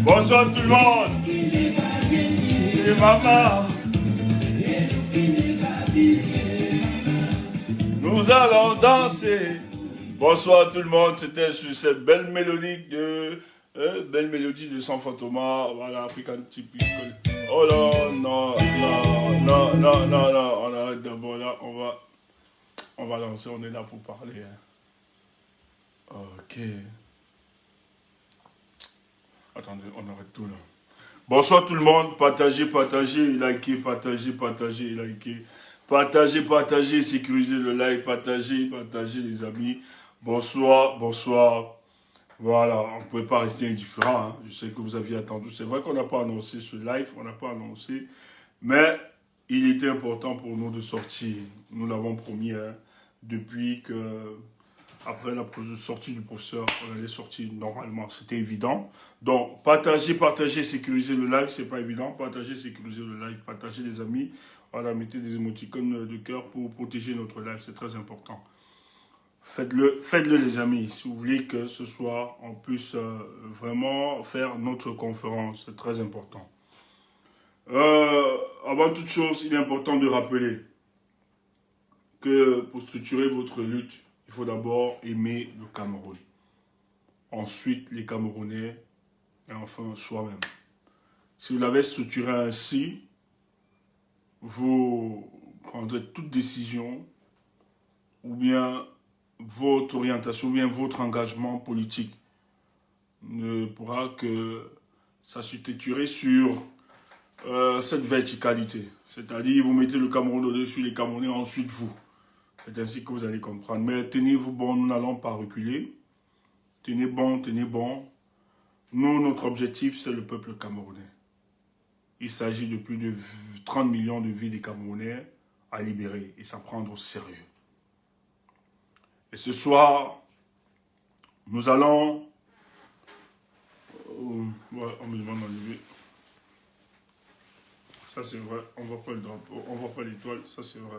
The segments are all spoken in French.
Bonsoir tout le monde. Et maman. Nous allons danser. Bonsoir tout le monde. C'était sur cette belle mélodie de San Fantoma. Voilà, African Typical. Oh là, non, non, non, non, non, non. On arrête d'abord là. On va lancer. On est là pour parler. Hein. Ok. Attendez, on arrête tout là. Bonsoir tout le monde, partagez, partagez, likez, partagez, partagez, likez. Partagez, partagez, sécurisez le like, partagez, partagez les amis. Bonsoir, bonsoir. Voilà, on ne pouvait pas rester indifférent. Hein. Je sais que vous aviez attendu. C'est vrai qu'on n'a pas annoncé ce live, on n'a pas annoncé. Mais il était important pour nous de sortir. Nous l'avons promis hein, depuis que... Après la sortie du professeur, on allait sortir normalement, c'était évident. Donc, partagez, partagez, sécurisez le live, c'est pas évident. Partagez, sécurisez le live, partagez les amis. Voilà, mettez des émoticônes de cœur pour protéger notre live, c'est très important. Faites-le les amis, si vous voulez que ce soir, on puisse vraiment faire notre conférence, c'est très important. Avant toute chose, il est important de rappeler que pour structurer votre lutte, il faut d'abord aimer le Cameroun. Ensuite, les Camerounais et enfin soi-même. Si vous l'avez structuré ainsi, vous prendrez toute décision ou bien votre orientation, ou bien votre engagement politique ne pourra que s'assujettir sur cette verticalité. C'est-à-dire, vous mettez le Cameroun au-dessus, les Camerounais, ensuite vous. C'est ainsi que vous allez comprendre. Mais tenez-vous bon, nous n'allons pas reculer. Tenez bon, tenez bon. Nous, notre objectif, c'est le peuple camerounais. Il s'agit de plus de 30 millions de vies des Camerounais à libérer et s'en prendre au sérieux. Et ce soir, nous allons... ouais, on me demande d'enlever. Ça, c'est vrai. On ne voit pas le drapeau, on ne voit pas l'étoile. Ça, c'est vrai.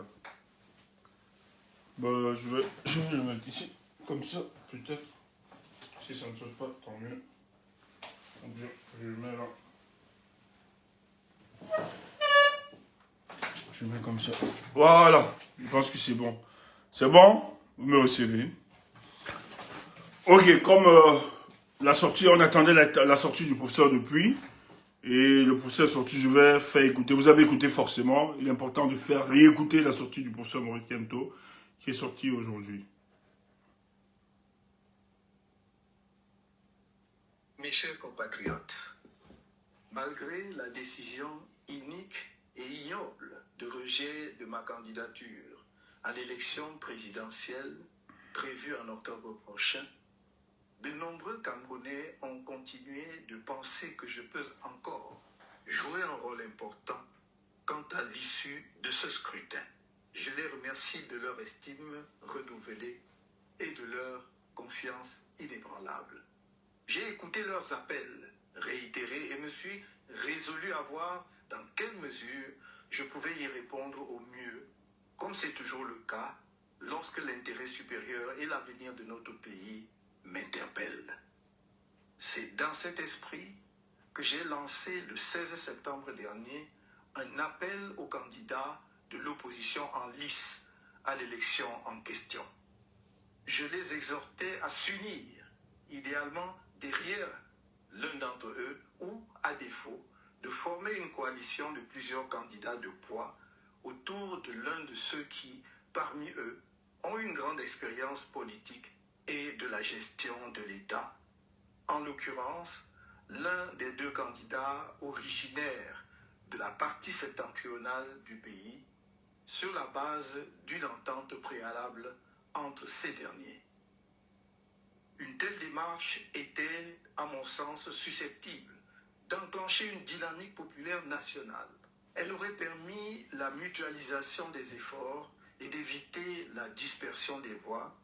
Bah, je vais le mettre ici. Comme ça, peut-être. Si ça ne saute pas, tant mieux. Je le mets là. Je le mets comme ça. Voilà. Je pense que c'est bon. C'est bon? Vous me recevez. Ok, comme la sortie, on attendait la sortie du professeur depuis. Et le professeur est sorti, je vais faire écouter. Vous avez écouté forcément. Il est important de faire réécouter la sortie du professeur Maurice Kento, qui est sortie aujourd'hui. Mes chers compatriotes, malgré la décision inique et ignoble de rejet de ma candidature à l'élection présidentielle prévue en octobre prochain, de nombreux Camerounais ont continué de penser que je peux encore jouer un rôle important quant à l'issue de ce scrutin. Je les remercie de leur estime renouvelée et de leur confiance inébranlable. J'ai écouté leurs appels réitérés et me suis résolu à voir dans quelle mesure je pouvais y répondre au mieux, comme c'est toujours le cas lorsque l'intérêt supérieur et l'avenir de notre pays m'interpellent. C'est dans cet esprit que j'ai lancé le 16 septembre dernier un appel aux candidats de l'opposition en lice à l'élection en question. Je les exhortais à s'unir, idéalement derrière l'un d'entre eux ou, à défaut, de former une coalition de plusieurs candidats de poids autour de l'un de ceux qui, parmi eux, ont une grande expérience politique et de la gestion de l'État. En l'occurrence, l'un des deux candidats originaires de la partie septentrionale du pays, sur la base d'une entente préalable entre ces derniers. Une telle démarche était, à mon sens, susceptible d'enclencher une dynamique populaire nationale. Elle aurait permis la mutualisation des efforts et d'éviter la dispersion des voix,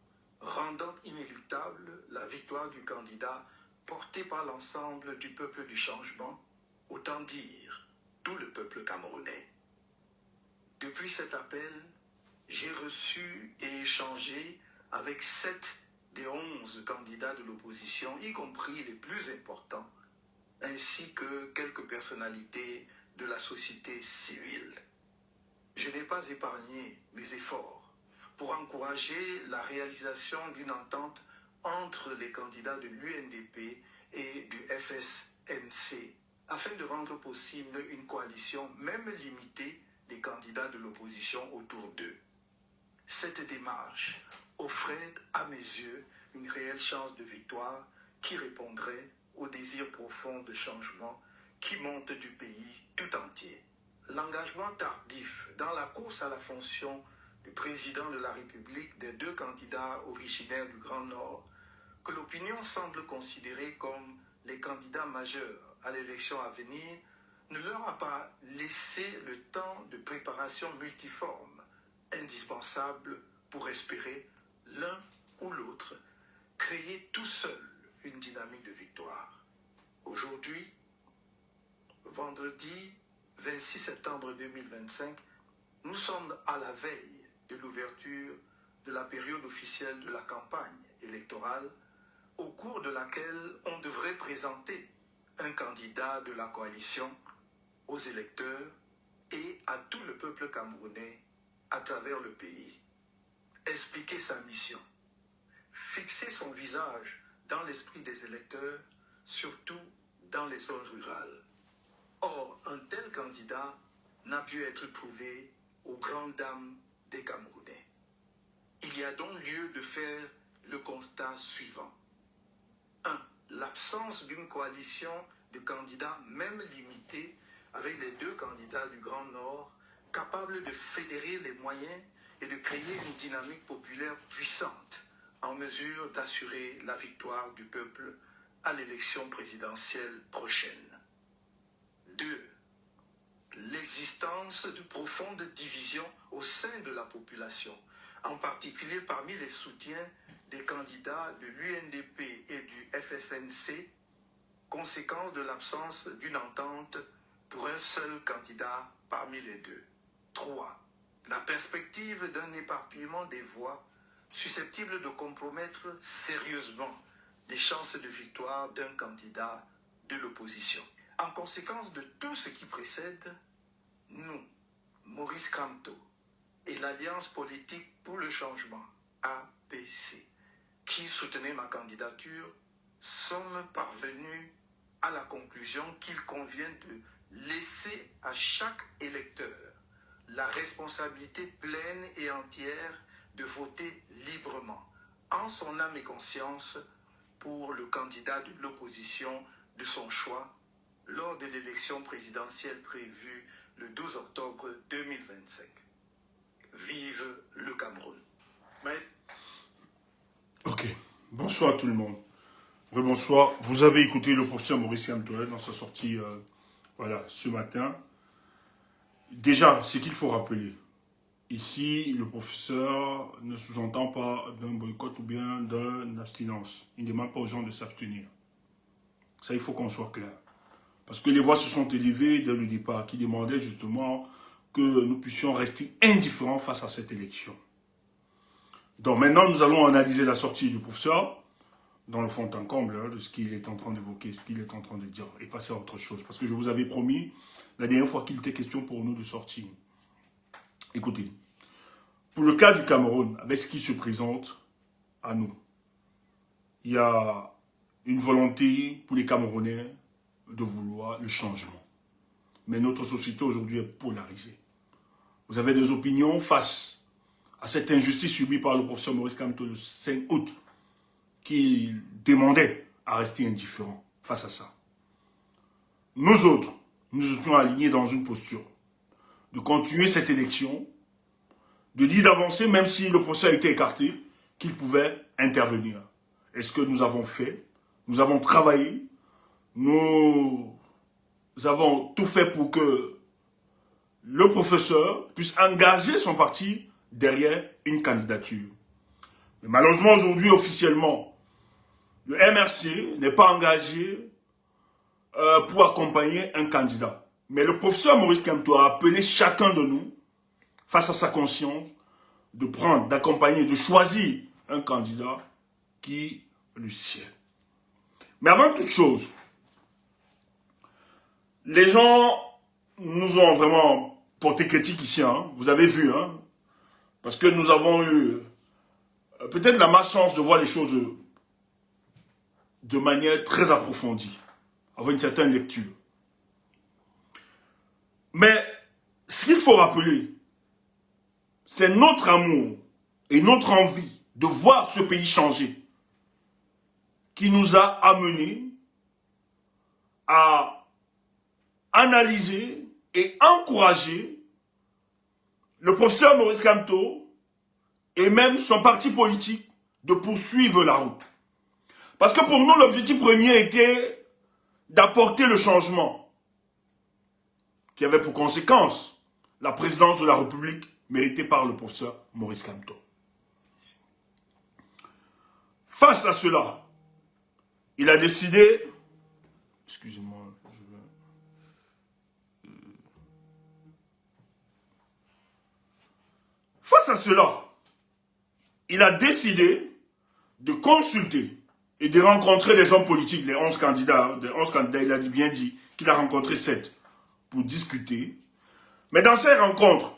rendant inéluctable la victoire du candidat porté par l'ensemble du peuple du changement, autant dire tout le peuple camerounais. Depuis cet appel, j'ai reçu et échangé avec 7 des 11 candidats de l'opposition, y compris les plus importants, ainsi que quelques personnalités de la société civile. Je n'ai pas épargné mes efforts pour encourager la réalisation d'une entente entre les candidats de l'UNDP et du FSNC afin de rendre possible une coalition même limitée des candidats de l'opposition autour d'eux. Cette démarche offrait à mes yeux une réelle chance de victoire qui répondrait au désir profond de changement qui monte du pays tout entier. L'engagement tardif dans la course à la fonction de président de la République des deux candidats originaires du Grand Nord, que l'opinion semble considérer comme les candidats majeurs à l'élection à venir, ne leur a pas laissé le temps de préparation multiforme, indispensable pour espérer l'un ou l'autre créer tout seul une dynamique de victoire. Aujourd'hui, vendredi 26 septembre 2025, nous sommes à la veille de l'ouverture de la période officielle de la campagne électorale, au cours de laquelle on devrait présenter un candidat de la coalition aux électeurs et à tout le peuple camerounais à travers le pays. Expliquer sa mission, fixer son visage dans l'esprit des électeurs, surtout dans les zones rurales. Or, un tel candidat n'a pu être trouvé aux grandes dames des Camerounais. Il y a donc lieu de faire le constat suivant. 1. L'absence d'une coalition de candidats, même limitée, avec les deux candidats du Grand Nord, capables de fédérer les moyens et de créer une dynamique populaire puissante, en mesure d'assurer la victoire du peuple à l'élection présidentielle prochaine. 2. L'existence de profondes divisions au sein de la population, en particulier parmi les soutiens des candidats de l'UNDP et du FSNC, conséquence de l'absence d'une entente pour un seul candidat parmi les deux. 3. La perspective d'un éparpillement des voix susceptible de compromettre sérieusement les chances de victoire d'un candidat de l'opposition. En conséquence de tout ce qui précède, nous, Maurice Kamto et l'Alliance politique pour le changement, APC, qui soutenait ma candidature, sommes parvenus à la conclusion qu'il convient de laisser à chaque électeur la responsabilité pleine et entière de voter librement, en son âme et conscience, pour le candidat de l'opposition de son choix lors de l'élection présidentielle prévue le 12 octobre 2025. Vive le Cameroun. Mais... Ok, bonsoir tout le monde. Bonsoir. Vous avez écouté le professeur Maurice Kamto dans sa sortie ce matin. Déjà, ce qu'il faut rappeler, ici, le professeur ne sous-entend pas d'un boycott ou bien d'une abstinence. Il ne demande pas aux gens de s'abstenir. Ça, il faut qu'on soit clair. Parce que les voix se sont élevées dès le départ, qui demandaient justement que nous puissions rester indifférents face à cette élection. Donc maintenant, nous allons analyser la sortie du professeur dans le fond en comble de ce qu'il est en train d'évoquer, ce qu'il est en train de dire, et passer à autre chose. Parce que je vous avais promis, la dernière fois qu'il était question pour nous de sortir. Écoutez, pour le cas du Cameroun, avec ce qui se présente à nous, il y a une volonté pour les Camerounais de vouloir le changement. Mais notre société aujourd'hui est polarisée. Vous avez des opinions face à cette injustice subie par le professeur Maurice Kamto le 5 août, qui demandait à rester indifférent face à ça. Nous autres, nous étions alignés dans une posture de continuer cette élection, de dire d'avancer, même si le procès a été écarté, qu'il pouvait intervenir. Et ce que nous avons fait, nous avons travaillé, nous avons tout fait pour que le professeur puisse engager son parti derrière une candidature. Mais malheureusement, aujourd'hui, officiellement, le MRC n'est pas engagé pour accompagner un candidat. Mais le professeur Maurice Kamto a appelé chacun de nous, face à sa conscience, de prendre, d'accompagner, de choisir un candidat qui le sied. Mais avant toute chose, les gens nous ont vraiment porté critique ici, hein. Vous avez vu, hein, parce que nous avons eu peut-être la malchance de voir les choses de manière très approfondie, avoir une certaine lecture. Mais ce qu'il faut rappeler, c'est notre amour et notre envie de voir ce pays changer qui nous a amenés à analyser et encourager le professeur Maurice Kamto et même son parti politique de poursuivre la route. Parce que pour nous, l'objectif premier était d'apporter le changement qui avait pour conséquence la présidence de la République méritée par le professeur Maurice Kamto. Face à cela, il a décidé, excusez-moi, face à cela, il a décidé de consulter et de rencontrer les hommes politiques, les 11 candidats, il a bien dit qu'il a rencontré 7 pour discuter. Mais dans ces rencontres,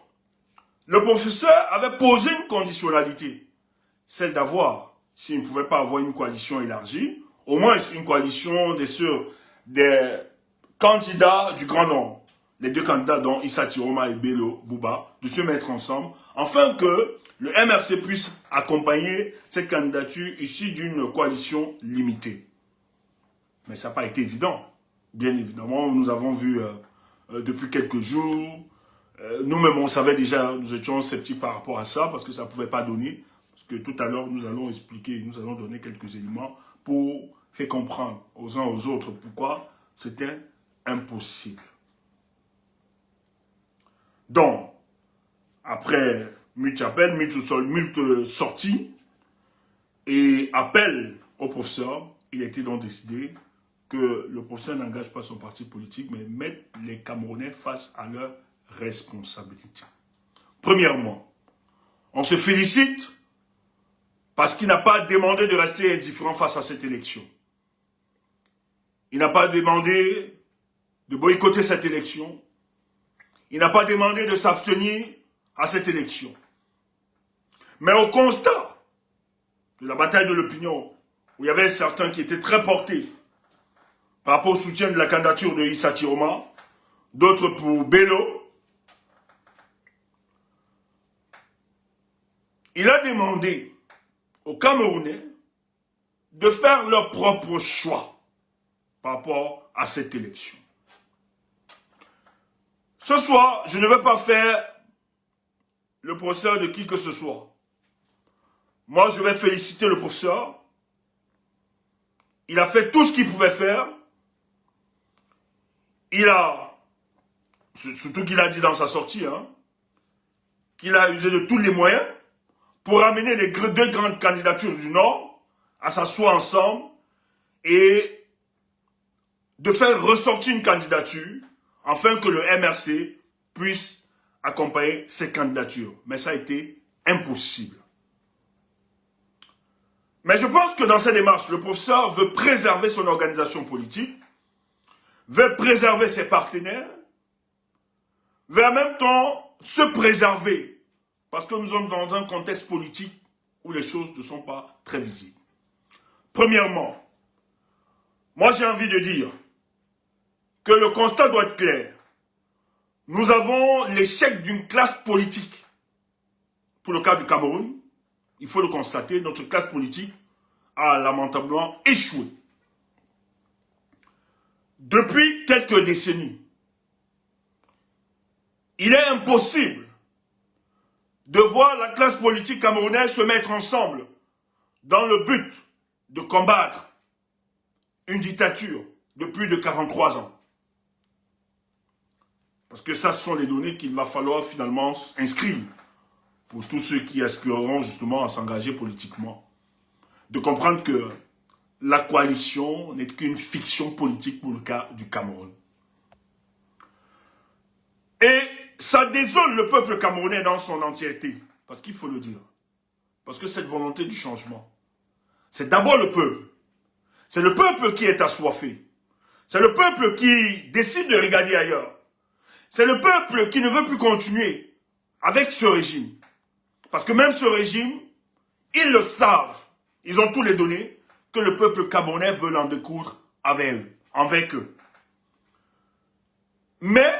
le professeur avait posé une conditionnalité, celle d'avoir, s'il ne pouvait pas avoir une coalition élargie, au moins une coalition des candidats du grand nombre, les 2 candidats dont Issa Tiroma et Bello Bouba, de se mettre ensemble, afin que le MRC puisse accompagner cette candidature issue d'une coalition limitée. Mais ça n'a pas été évident. Bien évidemment, nous avons vu depuis quelques jours, nous-mêmes on savait déjà, nous étions sceptiques par rapport à ça, parce que ça ne pouvait pas donner, parce que tout à l'heure nous allons expliquer, nous allons donner quelques éléments pour faire comprendre aux uns aux autres pourquoi c'était impossible. Donc, après Mute sorti et appel au professeur, il a été donc décidé que le professeur n'engage pas son parti politique, mais mette les Camerounais face à leurs responsabilités. Premièrement, on se félicite parce qu'il n'a pas demandé de rester indifférent face à cette élection. Il n'a pas demandé de boycotter cette élection. Il n'a pas demandé de s'abstenir à cette élection. Mais au constat de la bataille de l'opinion, où il y avait certains qui étaient très portés par rapport au soutien de la candidature de Issa Tiroma, d'autres pour Bello, il a demandé aux Camerounais de faire leur propre choix par rapport à cette élection. Ce soir, je ne vais pas faire le professeur de qui que ce soit. Moi, je vais féliciter le professeur. Il a fait tout ce qu'il pouvait faire. Il a, surtout qu'il a dit dans sa sortie, hein, qu'il a usé de tous les moyens pour amener les 2 grandes candidatures du Nord à s'asseoir ensemble et de faire ressortir une candidature afin que le MRC puisse accompagner cette candidature. Mais ça a été impossible. Mais je pense que dans cette démarche, le professeur veut préserver son organisation politique, veut préserver ses partenaires, veut en même temps se préserver. Parce que nous sommes dans un contexte politique où les choses ne sont pas très visibles. Premièrement, moi j'ai envie de dire que le constat doit être clair. Nous avons l'échec d'une classe politique. Pour le cas du Cameroun, il faut le constater, notre classe politique a lamentablement échoué. Depuis quelques décennies, il est impossible de voir la classe politique camerounaise se mettre ensemble dans le but de combattre une dictature de plus de 43 ans. Parce que ça, ce sont les données qu'il va falloir finalement inscrire pour tous ceux qui aspireront justement à s'engager politiquement. De comprendre que la coalition n'est qu'une fiction politique pour le cas du Cameroun. Et ça désole le peuple camerounais dans son entièreté. Parce qu'il faut le dire. Parce que cette volonté du changement, c'est d'abord le peuple. C'est le peuple qui est assoiffé. C'est le peuple qui décide de regarder ailleurs. C'est le peuple qui ne veut plus continuer avec ce régime. Parce que même ce régime, ils le savent. Ils ont tous les données que le peuple camerounais veut en découdre avec eux. Mais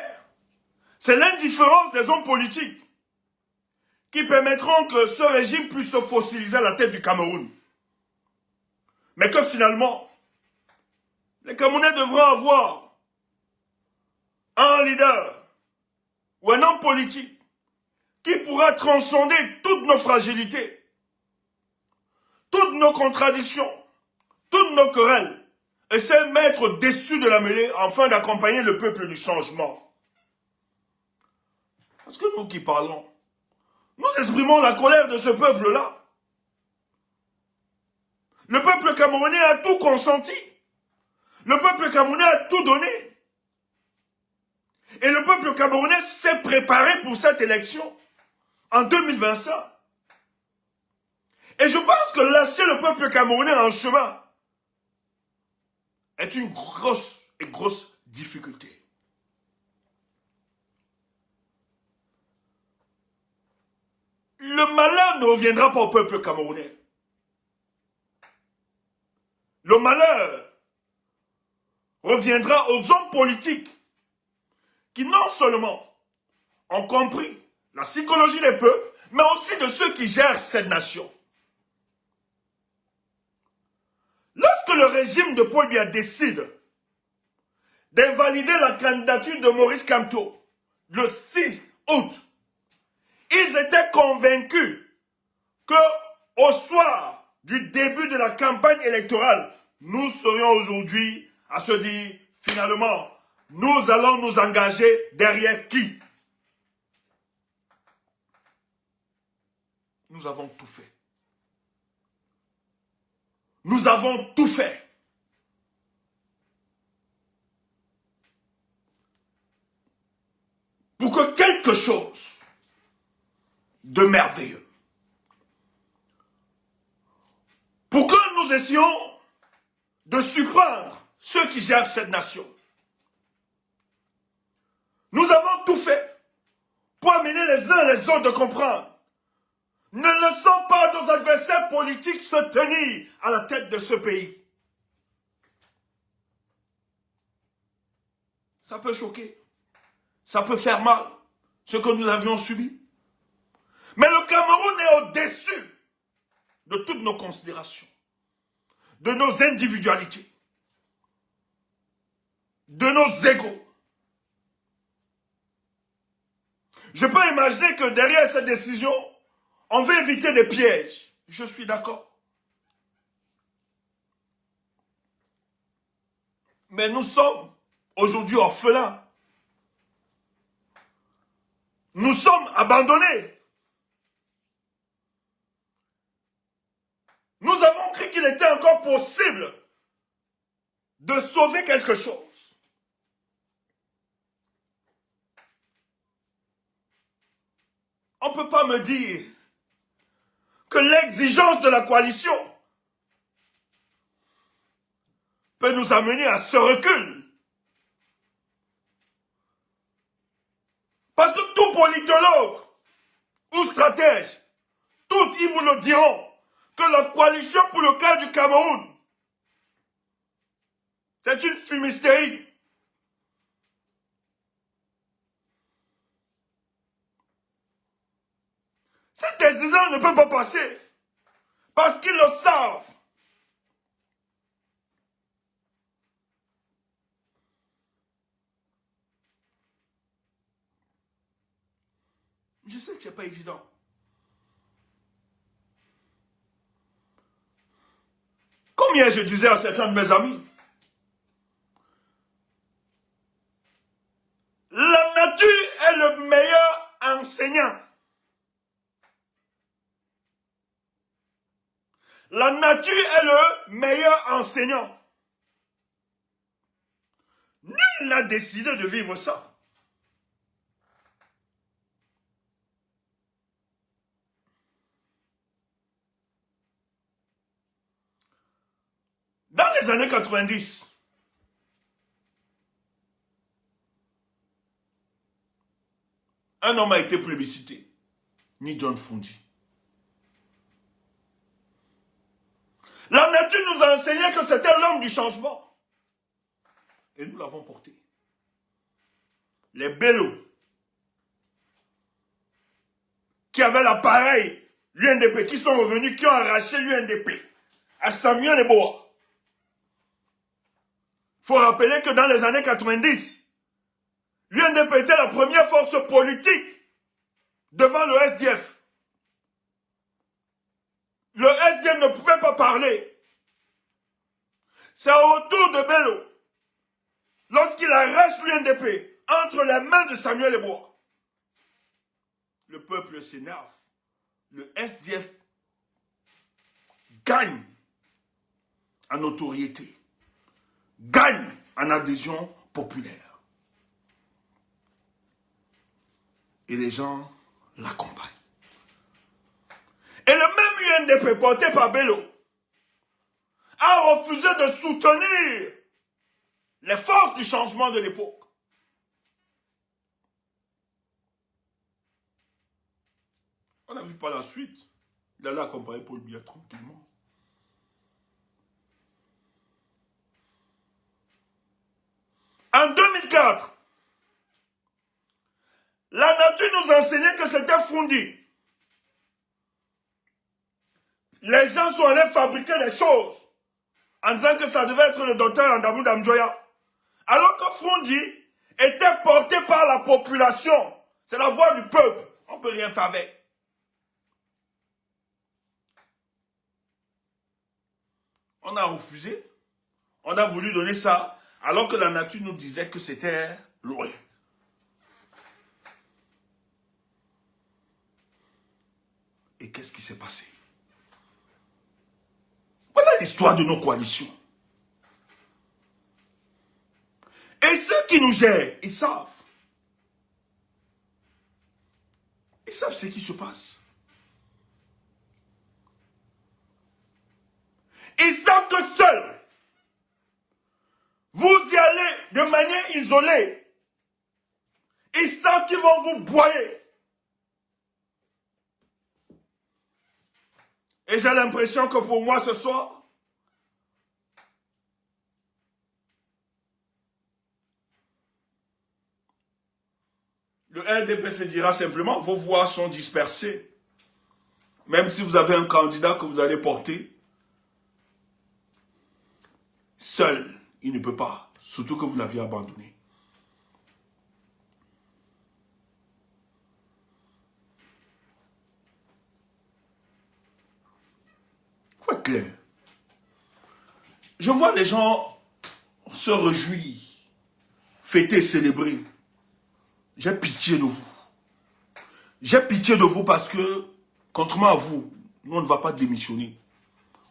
c'est l'indifférence des hommes politiques qui permettront que ce régime puisse se fossiliser à la tête du Cameroun. Mais que finalement, les Camerounais devront avoir un leader ou un homme politique qui pourra transcender toutes nos fragilités, toutes nos contradictions, toutes nos querelles, et se mettre au-dessus de la mêlée afin d'accompagner le peuple du changement. Parce que nous qui parlons, nous exprimons la colère de ce peuple-là. Le peuple camerounais a tout consenti. Le peuple camerounais a tout donné. Et le peuple camerounais s'est préparé pour cette élection en 2025. Et je pense que lâcher le peuple camerounais en chemin est une grosse difficulté. Le malheur ne reviendra pas au peuple camerounais. Le malheur reviendra aux hommes politiques qui non seulement ont compris la psychologie des peuples, mais aussi de ceux qui gèrent cette nation. Lorsque le régime de Paul Biya décide d'invalider la candidature de Maurice Kamto le 6 août, ils étaient convaincus que au soir du début de la campagne électorale, nous serions aujourd'hui à se dire, finalement, nous allons nous engager derrière qui? Nous avons tout fait. Nous avons tout fait. Pour que quelque chose de merveilleux, pour que nous essayons de surprendre ceux qui gèrent cette nation. Nous avons tout fait pour amener les uns et les autres de comprendre. Ne laissons pas nos adversaires politiques se tenir à la tête de ce pays. Ça peut choquer. Ça peut faire mal, ce que nous avions subi. Mais le Cameroun est au-dessus de toutes nos considérations, de nos individualités, de nos égos. Je peux imaginer que derrière cette décision, on veut éviter des pièges. Je suis d'accord. Mais nous sommes aujourd'hui orphelins. Nous sommes abandonnés. Nous avons cru qu'il était encore possible de sauver quelque chose. On ne peut pas me dire que l'exigence de la coalition peut nous amener à ce recul. Parce que tout politologue ou stratège, tous ils vous le diront, que la coalition pour le cas du Cameroun, c'est une fumisterie. Cette décision ne peut pas passer. Parce qu'ils le savent. Je sais que ce n'est pas évident. Combien je disais à certains de mes amis, la nature est le meilleur enseignant. La nature est le meilleur enseignant. Nul n'a décidé de vivre ça. Dans les années 90, un homme a été plébiscité, ni John Fundi. La nature nous a enseigné que c'était l'homme du changement. Et nous l'avons porté. Les Bello, qui avaient l'appareil, l'UNDP, qui sont revenus, qui ont arraché l'UNDP à Samuel Eboa. Il faut rappeler que dans les années 90, l'UNDP était la première force politique devant le SDF. Le SDF ne pouvait pas parler. C'est au tour de Bello, lorsqu'il arrache l'UNDP entre les mains de Samuel Eboa. Le peuple s'énerve. Le SDF gagne en notoriété, gagne en adhésion populaire. Et les gens l'accompagnent. Et le même UNDP porté par Bello a refusé de soutenir les forces du changement de l'époque. On n'a vu pas la suite. Il allait accompagner Paul Biya tranquillement. En 2004, la nature nous enseignait que c'était Fundi. Les gens sont allés fabriquer des choses en disant que ça devait être le docteur Andamou Damjoya. Alors que Fundi était porté par la population. C'est la voix du peuple. On ne peut rien faire avec. On a refusé. On a voulu donner ça alors que la nature nous disait que c'était loin. Et qu'est-ce qui s'est passé? Voilà l'histoire de nos coalitions. Et ceux qui nous gèrent, ils savent. Ils savent ce qui se passe. Ils savent que seuls, vous y allez de manière isolée. Ils savent qu'ils vont vous broyer. Et j'ai l'impression que pour moi ce soir, le RDP se dira simplement, vos voix sont dispersées. Même si vous avez un candidat que vous allez porter, seul, il ne peut pas. Surtout que vous l'aviez abandonné. Il faut être clair. Je vois les gens se réjouir, fêter, célébrer. J'ai pitié de vous. J'ai pitié de vous parce que, contrairement à vous, nous on ne va pas démissionner.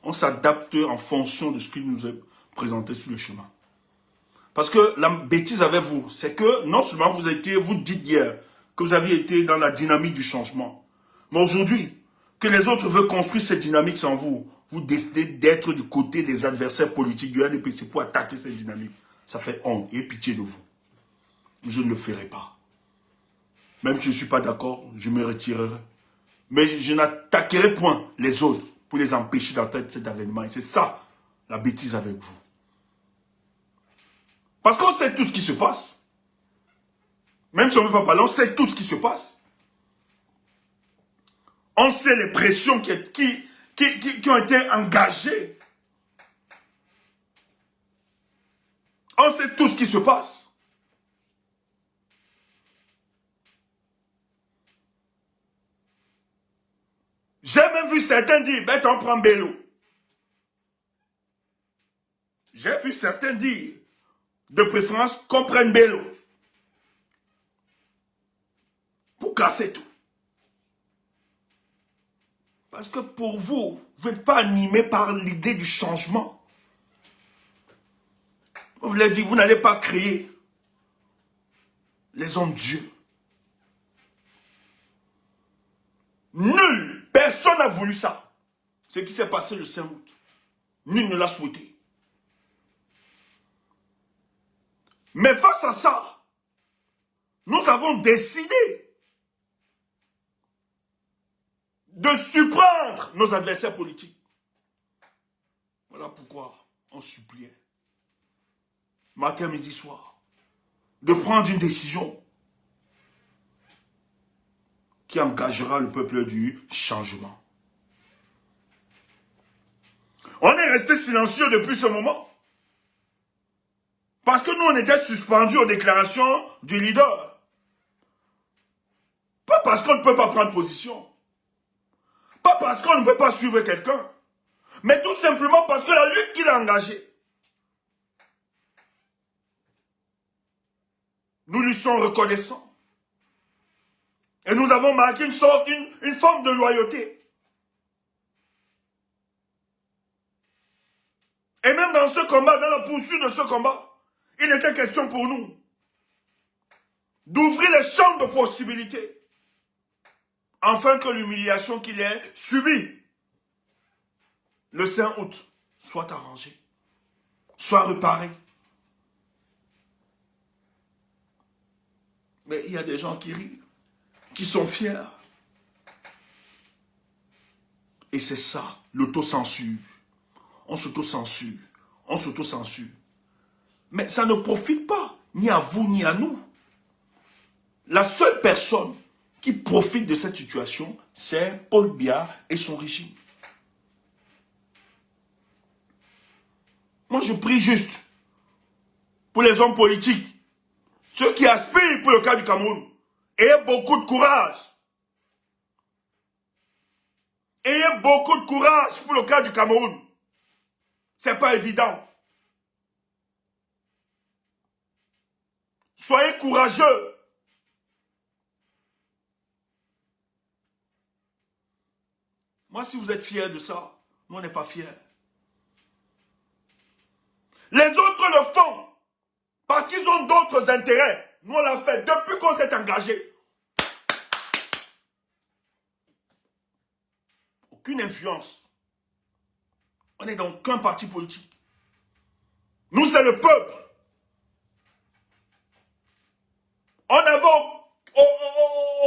On s'adapte en fonction de ce qui nous est présenté sur le chemin. Parce que la bêtise avec vous, c'est que non seulement vous dites hier que vous aviez été dans la dynamique du changement, mais aujourd'hui, que les autres veulent construire cette dynamique sans vous, vous décidez d'être du côté des adversaires politiques du RDPC pour attaquer cette dynamique. Ça fait honte et pitié de vous. Je ne le ferai pas. Même si je ne suis pas d'accord, je me retirerai. Mais je n'attaquerai point les autres pour les empêcher d'entrer cet avènement. Et c'est ça, la bêtise avec vous. Parce qu'on sait tout ce qui se passe. Même si on ne veut pas parler, on sait tout ce qui se passe. On sait les pressions qui ont été engagées. On sait tout ce qui se passe. J'ai même vu certains dire, ben on prend Bello. J'ai vu certains dire, de préférence qu'on prenne Bello. Pour casser tout. Parce que pour vous, vous n'êtes pas animé par l'idée du changement. Vous voulez dire, vous n'allez pas créer les hommes Dieu. Nul, personne n'a voulu ça. Ce qui s'est passé le 5 août. Nul ne l'a souhaité. Mais face à ça, nous avons décidé de surprendre nos adversaires politiques. Voilà pourquoi on suppliait, matin, midi, soir, de prendre une décision qui engagera le peuple du changement. On est resté silencieux depuis ce moment. Parce que nous, on était suspendus aux déclarations du leader. Pas parce qu'on ne peut pas prendre position. Pas parce qu'on ne peut pas suivre quelqu'un. Mais tout simplement parce que la lutte qu'il a engagée, nous lui sommes reconnaissants. Et nous avons marqué une forme de loyauté. Et même dans ce combat, dans la poursuite de ce combat, il était question pour nous d'ouvrir les champs de possibilités afin que l'humiliation qu'il ait subie le 5 août soit arrangée, soit réparée. Mais il y a des gens qui rient, qui sont fiers. Et c'est ça, l'autocensure. On s'autocensure, on s'autocensure. Mais ça ne profite pas, ni à vous, ni à nous. La seule personne qui profite de cette situation, c'est Paul Biya et son régime. Moi, je prie juste pour les hommes politiques, ceux qui aspirent pour le cas du Cameroun. Ayez beaucoup de courage. Ayez beaucoup de courage pour le cas du Cameroun. C'est pas évident. Soyez courageux. Moi, si vous êtes fiers de ça, nous, on n'est pas fiers. Les autres le font parce qu'ils ont d'autres intérêts. Nous, on l'a fait depuis qu'on s'est engagé. Aucune influence. On n'est dans aucun parti politique. Nous, c'est le peuple. On n'avait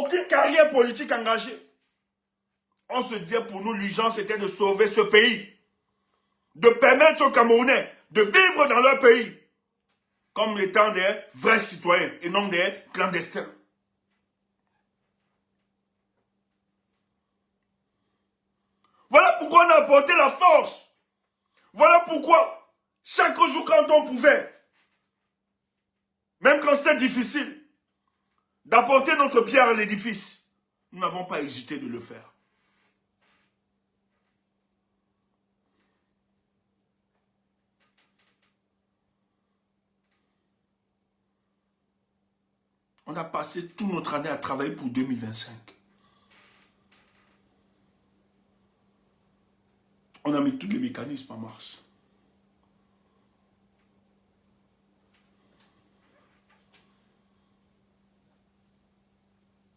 aucune carrière politique engagée. On se disait pour nous, l'urgence était de sauver ce pays. De permettre aux Camerounais de vivre dans leur pays comme étant des vrais citoyens et non des clandestins. Voilà pourquoi on a apporté la force. Voilà pourquoi, chaque jour quand on pouvait, même quand c'était difficile, d'apporter notre pierre à l'édifice, nous n'avons pas hésité de le faire. On a passé toute notre année à travailler pour 2025. On a mis tous les mécanismes en marche.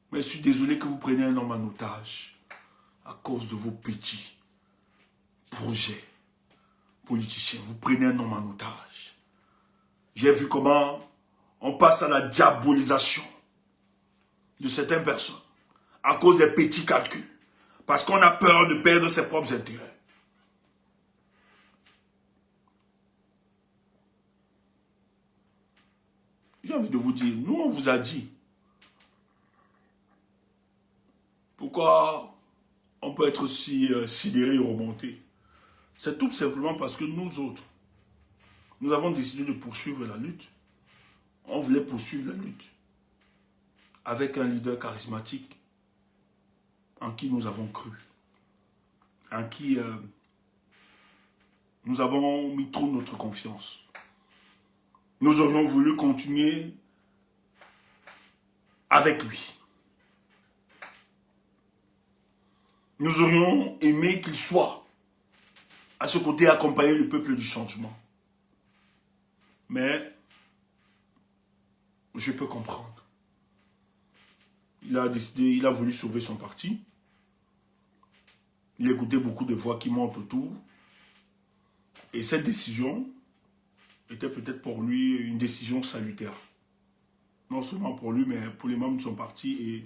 Mais je suis désolé que vous preniez un homme en otage à cause de vos petits projets politiciens. Vous prenez un homme en otage. J'ai vu comment on passe à la diabolisation de certaines personnes à cause des petits calculs. Parce qu'on a peur de perdre ses propres intérêts. J'ai envie de vous dire, nous on vous a dit. Pourquoi on peut être si sidéré et remonté? C'est tout simplement parce que nous autres, nous avons décidé de poursuivre la lutte. On voulait poursuivre la lutte avec un leader charismatique en qui nous avons cru, en qui nous avons mis trop notre confiance. Nous aurions voulu continuer avec lui. Nous aurions aimé qu'il soit à ce côté accompagner le peuple du changement. Mais je peux comprendre. Il a décidé, il a voulu sauver son parti. Il a écouté beaucoup de voix qui montent autour. Et cette décision était peut-être pour lui une décision salutaire. Non seulement pour lui, mais pour les membres de son parti et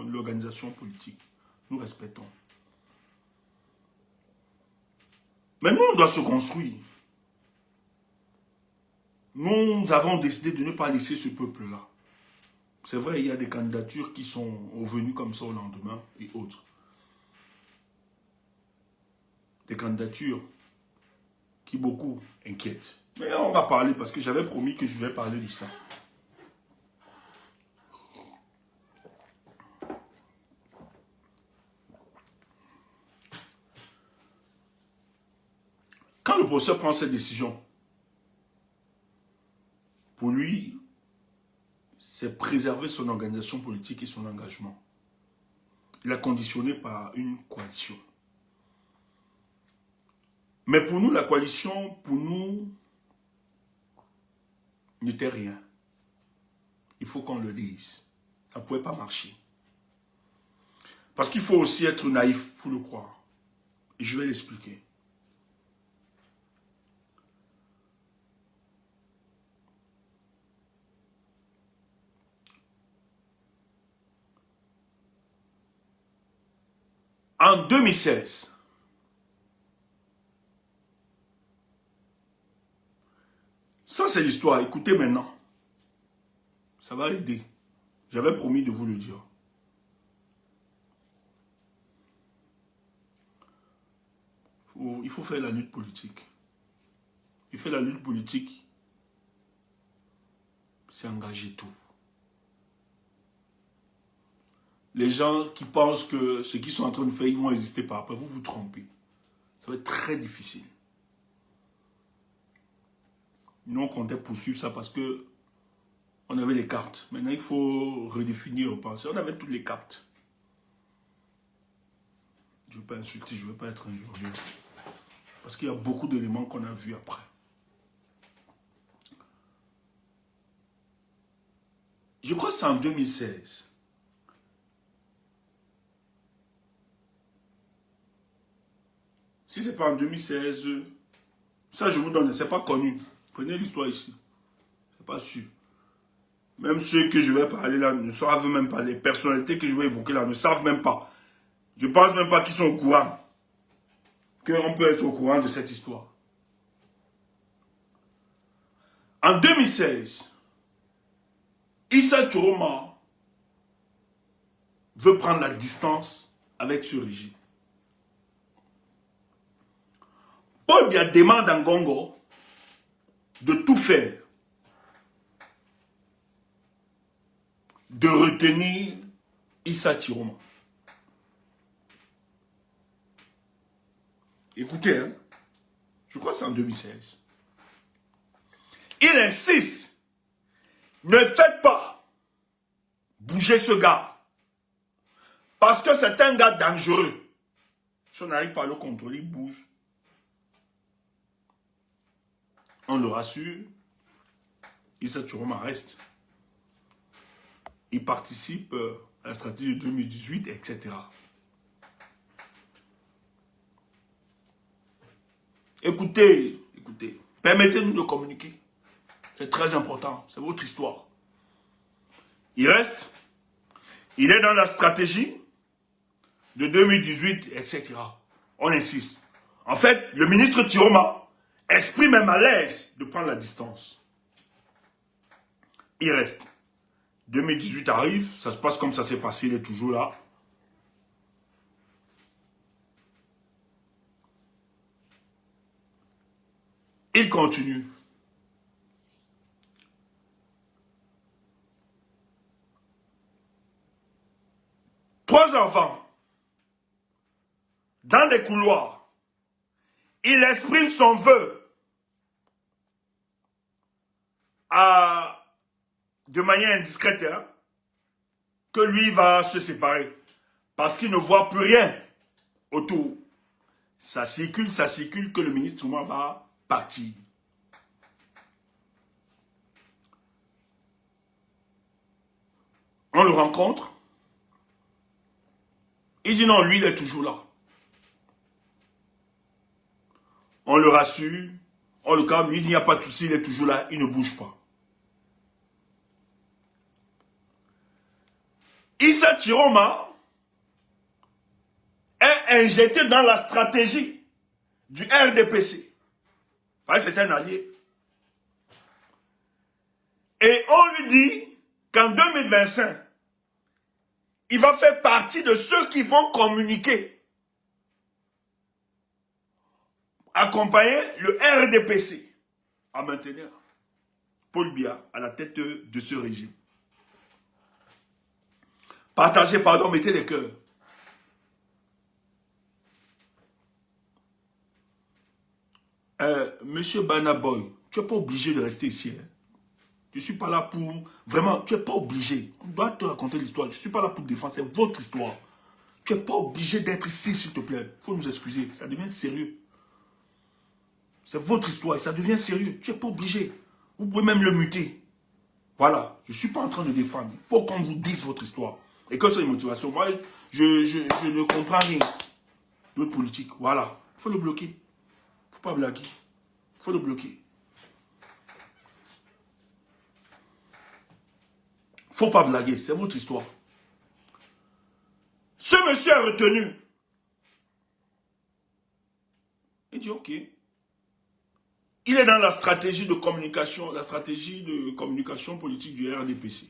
l'organisation politique. Nous respectons. Mais nous, on doit se construire. Nous avons décidé de ne pas laisser ce peuple-là. C'est vrai, il y a des candidatures qui sont venues comme ça au lendemain et autres. Des candidatures qui beaucoup inquiètent. Mais on va parler parce que j'avais promis que je vais parler de ça. Quand le professeur prend cette décision, pour lui, c'est préserver son organisation politique et son engagement. Il a conditionné par une coalition. Mais pour nous, la coalition, pour nous, n'était rien. Il faut qu'on le dise. Ça ne pouvait pas marcher. Parce qu'il faut aussi être naïf pour le croire. Et je vais l'expliquer. En 2016, ça c'est l'histoire, écoutez maintenant. Ça va aider. J'avais promis de vous le dire. Il faut faire la lutte politique. Et faire la lutte politique, c'est engager tout. Les gens qui pensent que ce qu'ils sont en train de faire, ils vont exister par après, vous vous trompez. Ça va être très difficile. Nous, on comptait poursuivre ça parce que on avait les cartes. Maintenant, il faut redéfinir, repenser. On avait toutes les cartes. Je ne veux pas insulter, je ne veux pas être injurieux. Parce qu'il y a beaucoup d'éléments qu'on a vus après. Je crois que c'est en 2016. Si ce n'est pas en 2016, ça je vous donne, ce n'est pas connu. Prenez l'histoire ici. Ce n'est pas sûr. Même ceux que je vais parler là ne savent même pas. Les personnalités que je vais évoquer là ne savent même pas. Je ne pense même pas qu'ils sont au courant. Qu'on peut être au courant de cette histoire. En 2016, Issa Chiroma veut prendre la distance avec ce régime. Paul Biya demande à Ngongo de tout faire, de retenir Issa Chiroma. Écoutez, hein, je crois que c'est en 2016. Il insiste, ne faites pas bouger ce gars, parce que c'est un gars dangereux. Si on n'arrive pas à le contrôler, il bouge. On le rassure, Issa Chiroma reste. Il participe à la stratégie de 2018, etc. Écoutez, permettez-nous de communiquer. C'est très important, c'est votre histoire. Il reste, il est dans la stratégie de 2018, etc. On insiste. En fait, le ministre Chiroma exprime même à l'aise de prendre la distance. Il reste. 2018 arrive, ça se passe comme ça s'est passé, il est toujours là. Il continue. Trois enfants, dans des couloirs, il exprime son vœu de manière indiscrète, hein, que lui va se séparer. Parce qu'il ne voit plus rien autour. Ça circule, que le ministre va partir. On le rencontre. Il dit non, lui, il est toujours là. On le rassure. On le calme. Lui dit, il n'y a pas de souci, il est toujours là. Il ne bouge pas. Issa Chiroma est injecté dans la stratégie du RDPC. C'est un allié. Et on lui dit qu'en 2025, il va faire partie de ceux qui vont communiquer, accompagner le RDPC à maintenir Paul Biya à la tête de ce régime. Partagez, pardon, mettez les cœurs. Monsieur Banaboy, tu n'es pas obligé de rester ici. Hein. Je ne suis pas là pour... Vraiment, tu n'es pas obligé. On doit te raconter l'histoire. Je ne suis pas là pour te défendre. C'est votre histoire. Tu n'es pas obligé d'être ici, s'il te plaît. Il faut nous excuser. Ça devient sérieux. C'est votre histoire et ça devient sérieux. Tu n'es pas obligé. Vous pouvez même le muter. Voilà. Je ne suis pas en train de défendre. Il faut qu'on vous dise votre histoire. Et que ce soit une motivation. Moi, je ne comprends rien. D'autres politiques. Voilà. Il faut le bloquer. Il ne faut pas blaguer. Il faut le bloquer. Il ne faut pas blaguer, c'est votre histoire. Ce monsieur a retenu. Il dit ok. Il est dans la stratégie de communication, politique du RDPC.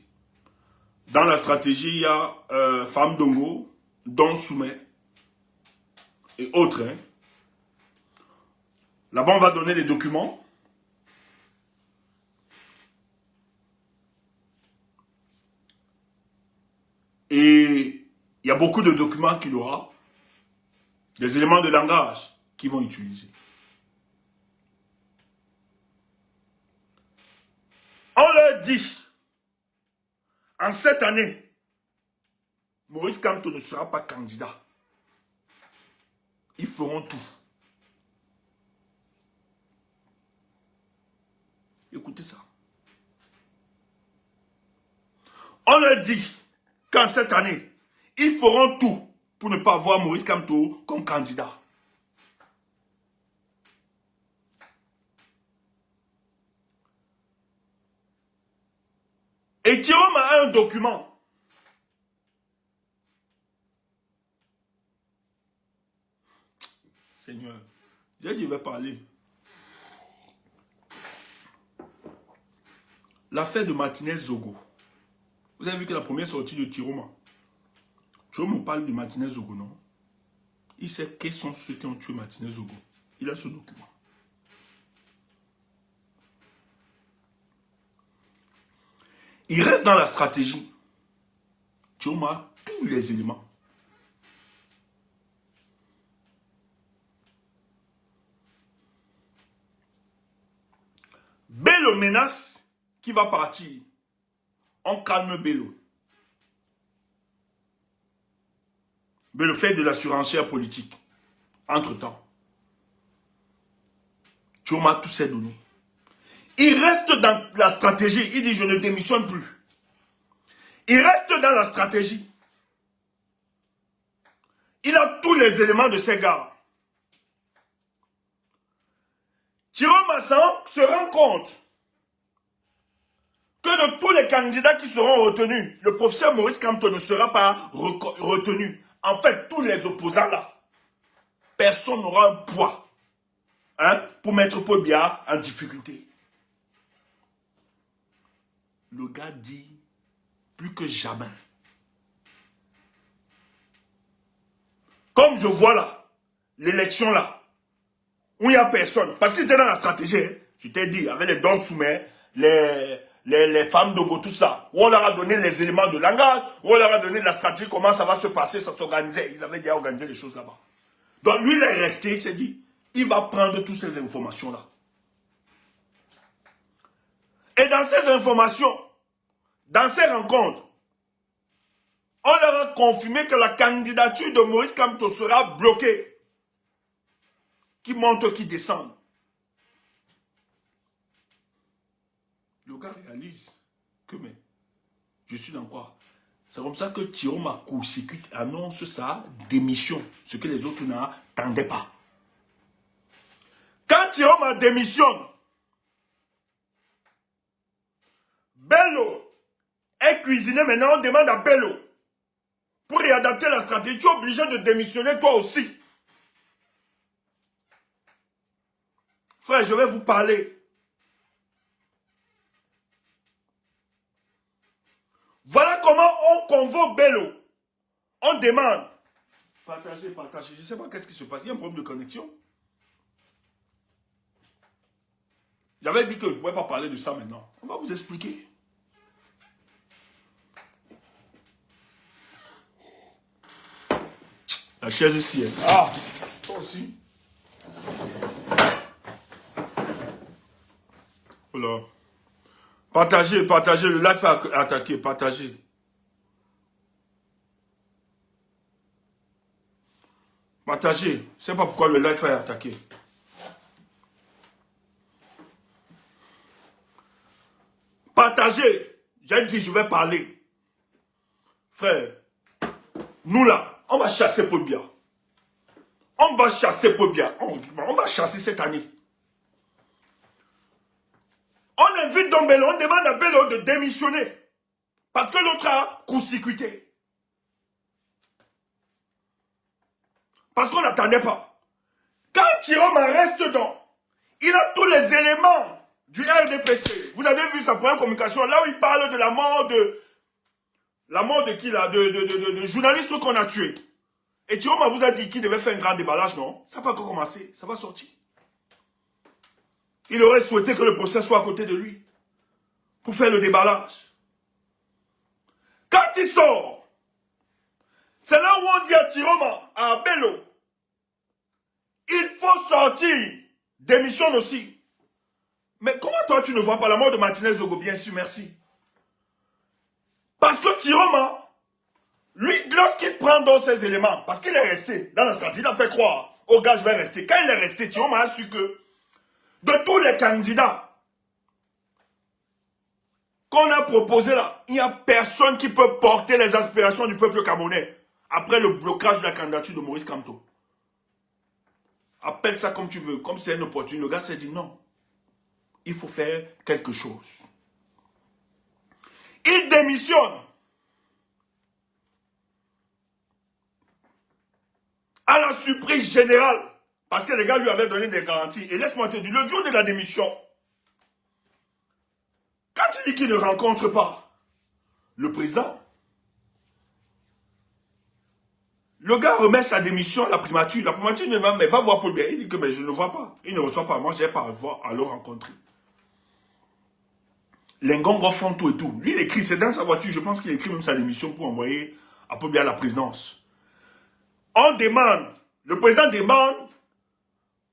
Dans la stratégie, il y a Femme Dongo, Don Soumet et autres. Hein. Là-bas, on va donner les documents. Et il y a beaucoup de documents qu'il aura, des éléments de langage qu'ils vont utiliser. On leur dit, en cette année, Maurice Kamto ne sera pas candidat. Ils feront tout. Écoutez ça. On leur dit qu'en cette année, ils feront tout pour ne pas voir Maurice Kamto comme candidat. Et Thierry a un document. Seigneur, j'ai dit, je vais parler. L'affaire de Martinez Zogo. Vous avez vu que la première sortie de Thierry parle de Martinez Zogo, non? Il sait quels sont ceux qui ont tué Martinez Zogo. Il a ce document. Il reste dans la stratégie. Thierry a tous les éléments. Bello menace qui va partir. On calme Bello. Bello fait de la surenchère politique. Entre-temps, Thierry a tous ses données. Il reste dans la stratégie. Il dit, je ne démissionne plus. Il reste dans la stratégie. Il a tous les éléments de ses gars. Thierry Massan se rend compte que de tous les candidats qui seront retenus, le professeur Maurice Kamto ne sera pas retenu. En fait, tous les opposants là, personne n'aura un poids pour mettre Paul Biya en difficulté. Le gars dit, plus que jamais. Comme je vois là, l'élection là, où il n'y a personne, parce qu'il était dans la stratégie, hein, je t'ai dit, avec les dons soumets, les femmes de go, tout ça, où on leur a donné les éléments de langage, où on leur a donné la stratégie, comment ça va se passer, ça s'organisait. Ils avaient déjà organisé les choses là-bas. Donc lui, il est resté, il s'est dit, il va prendre toutes ces informations-là. Et dans ces informations, dans ces rencontres, on leur a confirmé que la candidature de Maurice Kamto sera bloquée. Qui monte, qui descend. Le gars réalise que, mais, je suis dans quoi? C'est comme ça que Thierry court-circuite annonce sa démission, ce que les autres n'attendaient pas. Quand Thierry démissionne, Bello est cuisiné, maintenant on demande à Bello pour réadapter la stratégie, tu es obligé de démissionner toi aussi. Frère, je vais vous parler. Voilà comment on convoque Bello. On demande. Partagez, partagez. Je ne sais pas qu'est-ce qui se passe. Il y a un problème de connexion. J'avais dit que je ne pouvais pas parler de ça maintenant. On va vous expliquer. La chaise ici. Hein. Ah, toi aussi. Voilà. Partagez, partagez. Le live est attaqué. Partagez. Partagez. Je ne sais pas pourquoi le live est attaqué. Partagez. J'ai dit, je vais parler. Frère, nous là, on va chasser Paul Biya. On va chasser Paul Biya. On va chasser cette année. On invite donc Bello, on demande à Bello de démissionner. Parce que l'autre a court-circuité. Parce qu'on n'attendait pas. Quand Chiroma reste dedans, il a tous les éléments du RDPC. Vous avez vu sa première communication, là où il parle de la mort de... La mort de qui là? De journalistes qu'on a tués. Et Chiroma vous a dit qu'il devait faire un grand déballage, non? Ça n'a pas encore commencé, ça va sortir. Il aurait souhaité que le procès soit à côté de lui. Pour faire le déballage. Quand il sort, c'est là où on dit à Chiroma, à Bello, il faut sortir. Démissionne aussi. Mais comment toi tu ne vois pas la mort de Martinez Zogo? Bien sûr, merci. Parce que Chiroma, lui, lorsqu'il prend dans ses éléments, parce qu'il est resté dans la stratégie, il a fait croire au gars, je vais rester. Quand il est resté, Chiroma a su que de tous les candidats qu'on a proposés là, il n'y a personne qui peut porter les aspirations du peuple camerounais après le blocage de la candidature de Maurice Kamto. Appelle ça comme tu veux, comme c'est une opportunité. Le gars s'est dit non, il faut faire quelque chose. Il démissionne. À la surprise générale, parce que les gars lui avaient donné des garanties. Et laisse-moi te dire, le jour de la démission, quand il dit qu'il ne rencontre pas le président, le gars remet sa démission à la primature. La primature lui dit, mais va voir Paul Biya. Il dit que mais je ne le vois pas. Il ne reçoit pas. Moi, je n'ai pas à le rencontrer. Les Ngongo font tout et tout. Lui, il écrit, c'est dans sa voiture. Je pense qu'il écrit même sa démission pour envoyer à Paul Biya à la présidence. On demande, le président demande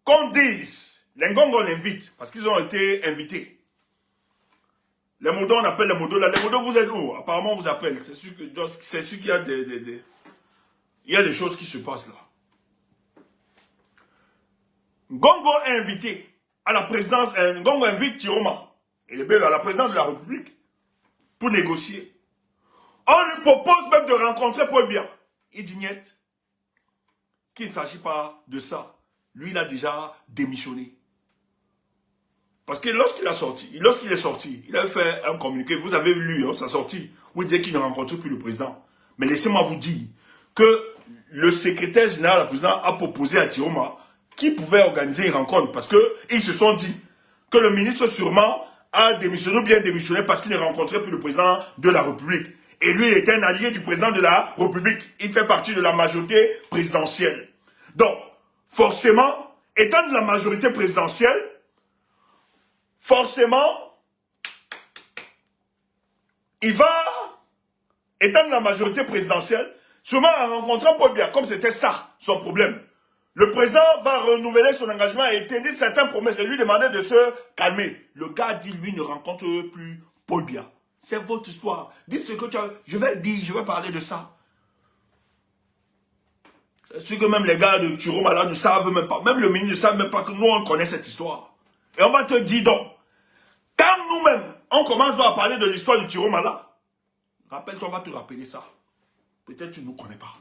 qu'on dise, les Ngongo l'invite, parce qu'ils ont été invités. Les modos, on appelle les modos là. Les modos, vous êtes où? Apparemment, on vous appelle. C'est sûr qu'il y a il y a des choses qui se passent là. Ngongo est invité à la présidence. Ngongo invite Chiroma et à la présidence de la République pour négocier. On lui propose même de rencontrer Paul Biya. Il dit niet, qu'il ne s'agit pas de ça. Lui, il a déjà démissionné. Parce que lorsqu'il est sorti, il a fait un communiqué. Vous avez lu hein, sa sortie où il disait qu'il ne rencontre plus le président. Mais laissez-moi vous dire que le secrétaire général de la présidence a proposé à Chiroma qui pouvait organiser une rencontre. Parce qu'ils se sont dit que le ministre sûrement a démissionné ou bien démissionné parce qu'il ne rencontrait plus le président de la République. Et lui, il était un allié du président de la République. Il fait partie de la majorité présidentielle. Donc, forcément, étant de la majorité présidentielle, forcément, il va, étant de la majorité présidentielle, sûrement en rencontrant Paul Biya, comme c'était ça, son problème. Le président va renouveler son engagement et éteindre certaines promesses et lui demander de se calmer. Le gars dit, lui, ne rencontre plus Paul Biya. C'est votre histoire. Dites ce que tu as. Je vais parler de ça. C'est sûr que même les gars de Chiroma là ne savent même pas. Même le ministre ne savent même pas que nous, on connaît cette histoire. Et on va te dire donc, quand nous-mêmes, on commence à parler de l'histoire de Chiroma là, rappelle-toi, on va te rappeler ça. Peut-être tu ne nous connais pas.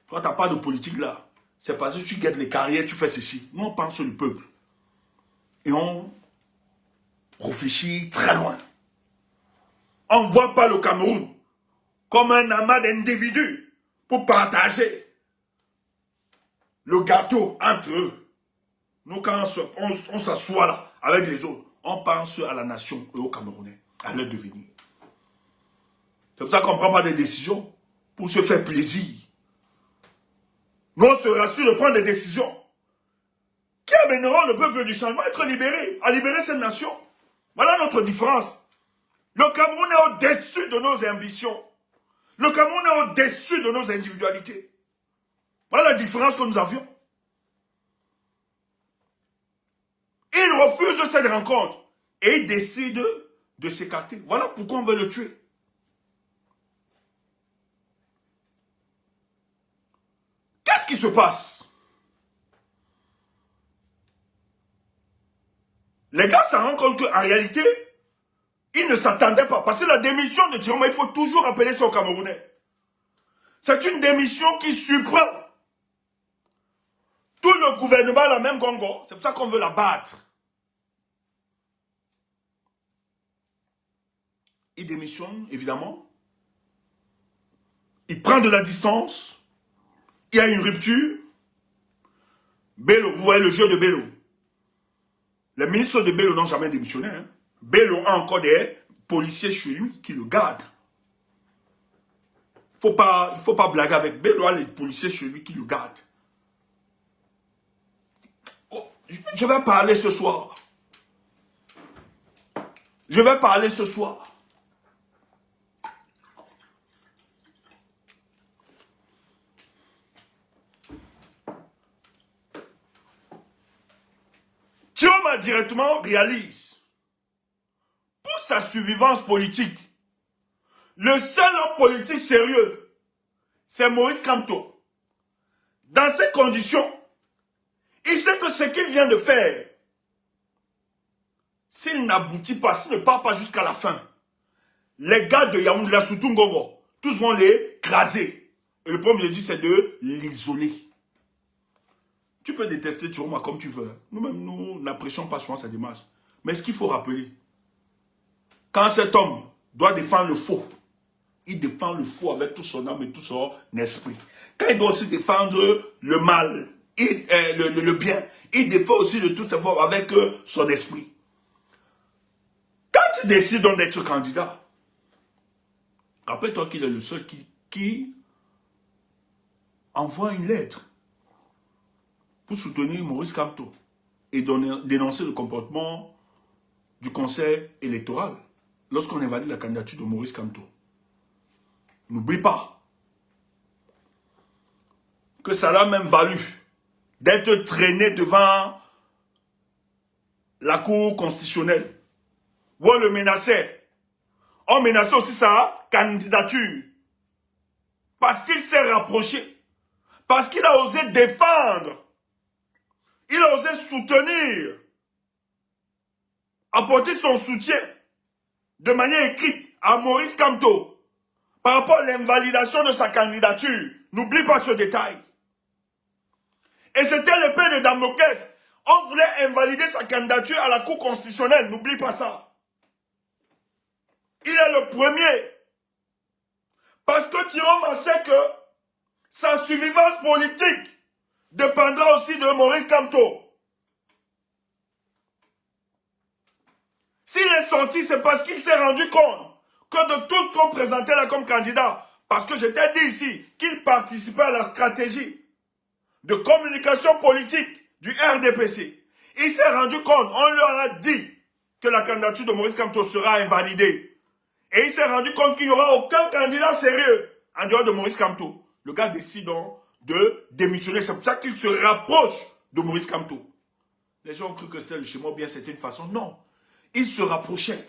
Toi, tu n'as pas de politique là. C'est parce que tu guettes les carrières, tu fais ceci. Nous, on pense sur le peuple. Et on réfléchit très loin. On ne voit pas le Cameroun comme un amas d'individus pour partager le gâteau entre eux. Nous, quand on s'assoit là avec les autres, on pense à la nation et aux Camerounais, à leur devenir. C'est pour ça qu'on ne prend pas des décisions pour se faire plaisir. Nous, on se rassure de prendre des décisions qui amèneront le peuple du changement à être libéré, à libérer cette nation. Voilà notre différence. Le Cameroun est au-dessus de nos ambitions. Le Cameroun est au-dessus de nos individualités. Voilà la différence que nous avions. Il refuse cette rencontre et il décide de s'écarter. Voilà pourquoi on veut le tuer. Qu'est-ce qui se passe? Les gars se rendent compte qu'en réalité, ils ne s'attendaient pas. Parce que la démission de Tiroma, il faut toujours rappeler ça aux Camerounais. C'est une démission qui surprend tout le gouvernement à la même gongo. C'est pour ça qu'on veut la battre. Il démissionne, évidemment. Il prend de la distance. Il y a une rupture. Bello, vous voyez le jeu de Bello. Les ministres de Bello n'ont jamais démissionné. Hein. Bello a encore des policiers chez lui qui le gardent. Il ne faut pas blaguer avec Bello, a les policiers chez lui qui le gardent. Oh, je vais parler ce soir. Je vais parler ce soir. Tiroma directement réalise, pour sa survivance politique, le seul homme politique sérieux, c'est Maurice Kamto. Dans ces conditions, il sait que ce qu'il vient de faire, s'il n'aboutit pas, s'il ne part pas jusqu'à la fin, les gars de Yaoundé, la Soutoungongo, tous vont l'écraser. Et le premier dit, c'est de l'isoler. Tu peux détester Tiroma comme tu veux. Nous-mêmes, nous n'apprécions pas souvent sa démarche. Mais ce qu'il faut rappeler, quand cet homme doit défendre le faux, il défend le faux avec tout son âme et tout son esprit. Quand il doit aussi défendre le mal, le bien, il défend aussi de toutes ses formes avec son esprit. Quand il décide donc d'être candidat, rappelle-toi qu'il est le seul qui envoie une lettre pour soutenir Maurice Kamto et dénoncer le comportement du conseil électoral lorsqu'on invalide la candidature de Maurice Kamto. N'oublie pas que ça l'a même valu d'être traîné devant la Cour constitutionnelle où on le menaçait. On menaçait aussi sa candidature parce qu'il s'est rapproché, parce qu'il a osé défendre. Il a osé soutenir, apporter son soutien de manière écrite à Maurice Kamto par rapport à l'invalidation de sa candidature. N'oublie pas ce détail. Et c'était l'épée de Damoclès. On voulait invalider sa candidature à la Cour constitutionnelle. N'oublie pas ça. Il est le premier. Parce que Tiroma sait que sa survivance politique dépendra aussi de Maurice Kamto. S'il est sorti, c'est parce qu'il s'est rendu compte que de tout ce qu'on présentait là comme candidat, parce que je t'ai dit ici qu'il participait à la stratégie de communication politique du RDPC. Il s'est rendu compte, on leur a dit que la candidature de Maurice Kamto sera invalidée. Et il s'est rendu compte qu'il n'y aura aucun candidat sérieux en dehors de Maurice Kamto. Le gars décide donc de démissionner. C'est pour ça qu'il se rapproche de Maurice Kamto. Les gens ont cru que c'était le schéma, bien c'était une façon. Non. Il se rapprochait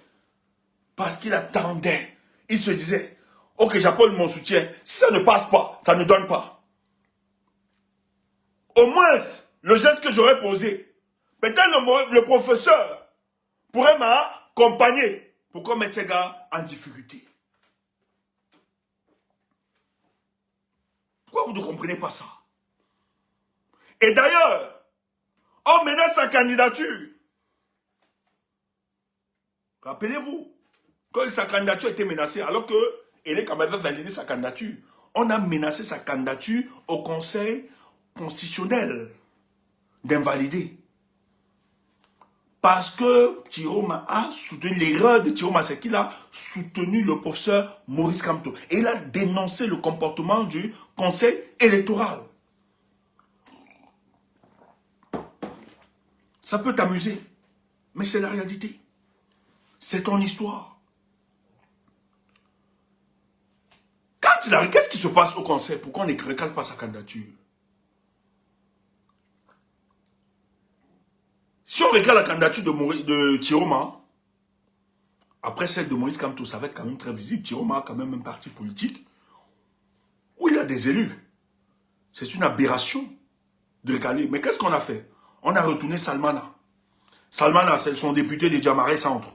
parce qu'il attendait. Il se disait, ok, j'appelle mon soutien. Si ça ne passe pas, ça ne donne pas. Au moins, le geste que j'aurais posé, peut-être le professeur pourrait m'accompagner pour qu'on mette ces gars en difficulté. Pourquoi vous ne comprenez pas ça? Et d'ailleurs, on menace sa candidature. Rappelez-vous, quand sa candidature était menacée, alors que Et les Camerounais veulent valider sa candidature. On a menacé sa candidature au Conseil constitutionnel d'invalider. Parce que Chiroma a soutenu, l'erreur de Chiroma, c'est qu'il a soutenu le professeur Maurice Kamto. Et il a dénoncé le comportement du Conseil électoral. Ça peut t'amuser, mais c'est la réalité. C'est ton histoire. Quand il arrive, qu'est-ce qui se passe au Conseil? Pourquoi on ne recale pas sa candidature? Si on recale la candidature de Chiroma, après celle de Maurice Kamto, ça va être quand même très visible. Chiroma a quand même un parti politique où il a des élus. C'est une aberration de recaler. Mais qu'est-ce qu'on a fait? On a retourné Salmana. Salmana, c'est son député de Djamare Centre.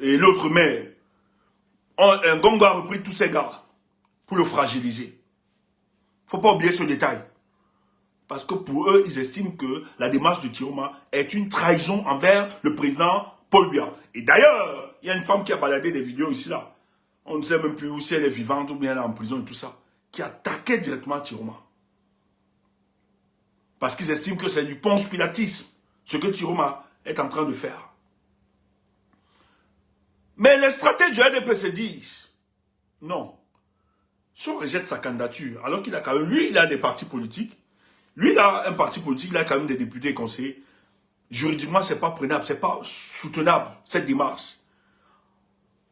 Et l'autre maire, un Gongo a repris tous ces gars pour le fragiliser. Il ne faut pas oublier ce détail. Parce que pour eux, ils estiment que la démarche de Chiroma est une trahison envers le président Paul Biya. Et d'ailleurs, il y a une femme qui a baladé des vidéos ici, là. On ne sait même plus où si elle est vivante ou bien elle est en prison et tout ça. Qui attaquait directement Chiroma. Parce qu'ils estiment que c'est du ponce pilatisme. Ce que Chiroma est en train de faire. Mais les stratèges du RDPC disent, non, si on rejette sa candidature, alors qu'il a quand même, lui, il a des partis politiques, lui, il a un parti politique, il a quand même des députés et conseillers, juridiquement, c'est pas prenable, c'est pas soutenable, cette démarche.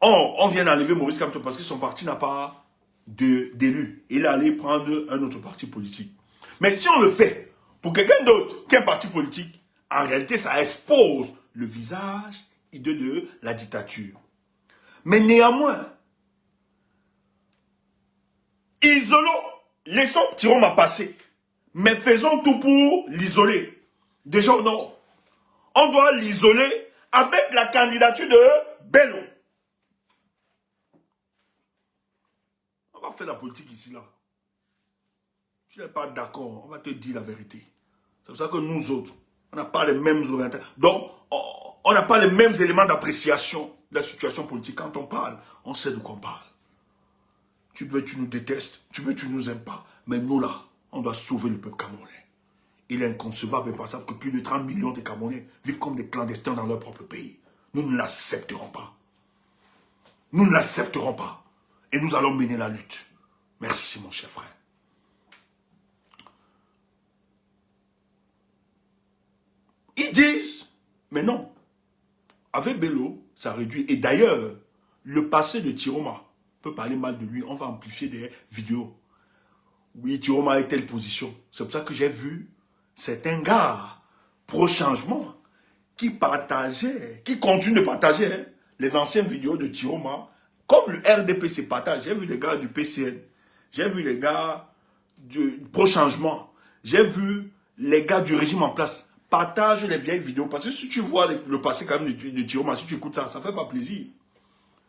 On vient d'enlever Maurice Kamto parce que son parti n'a pas d'élu. Il est allé prendre un autre parti politique. Mais si on le fait pour quelqu'un d'autre qu'un parti politique, en réalité, ça expose le visage hideux de la dictature. Mais néanmoins, isolons, laissons Chiroma passer, mais faisons tout pour l'isoler. Déjà, non. On doit l'isoler avec la candidature de Bello. On va faire la politique ici, là. Tu n'es pas d'accord, on va te dire la vérité. C'est pour ça que nous autres, on n'a pas les mêmes orientations. Donc, on n'a pas les mêmes éléments d'appréciation de la situation politique. Quand on parle, on sait de quoi on parle. Tu veux, tu nous détestes, tu veux, tu nous aimes pas. Mais nous, là, on doit sauver le peuple camerounais. Il est inconcevable et impensable que plus de 30 millions de Camerounais vivent comme des clandestins dans leur propre pays. Nous ne l'accepterons pas. Nous ne l'accepterons pas. Et nous allons mener la lutte. Merci, mon cher frère. Ils disent, mais non. Avec Bello, ça réduit. Et d'ailleurs, le passé de Chiroma peut parler mal de lui. On va amplifier des vidéos. Oui, Chiroma a telle position. C'est pour ça que j'ai vu certains gars pro-changement qui partageaient, qui continuent de partager les anciennes vidéos de Chiroma, comme le RDPC partage. J'ai vu les gars du PCN, j'ai vu les gars du pro-changement, j'ai vu les gars du régime en place partage les vieilles vidéos. Parce que si tu vois le passé quand même de Chiroma, si tu écoutes ça, ça ne fait pas plaisir.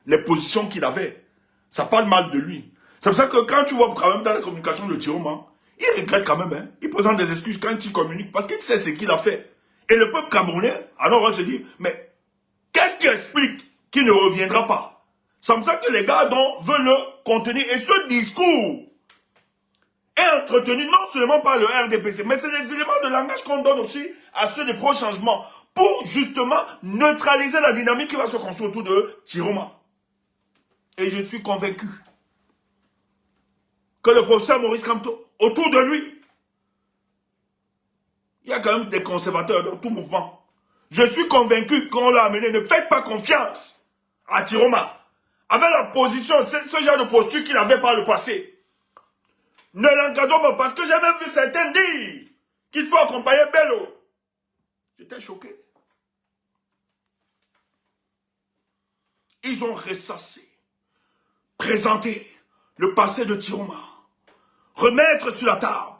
Les positions qu'il avait, ça parle mal de lui. C'est pour ça que quand tu vois quand même dans la communication de Chiroma, il regrette quand même. Hein. Il présente des excuses quand il communique parce qu'il sait ce qu'il a fait. Et le peuple camerounais, alors on se dit, mais qu'est-ce qui explique qu'il ne reviendra pas? C'est comme ça que les gars veulent le contenir. Et ce discours est entretenu non seulement par le RDPC, mais c'est les éléments de langage qu'on donne aussi à ceux des pro-changements pour justement neutraliser la dynamique qui va se construire autour de Chiroma. Et je suis convaincu que le professeur Maurice Kamto, autour de lui, il y a quand même des conservateurs dans tout mouvement. Je suis convaincu qu'on l'a amené. Ne faites pas confiance à Chiroma. Avec la position, ce genre de posture qu'il avait par le passé. Ne l'engageons pas parce que j'avais vu certains dire qu'il faut accompagner Bello. J'étais choqué. Ils ont ressassé, présenté le passé de Chiroma, remettre sur la table,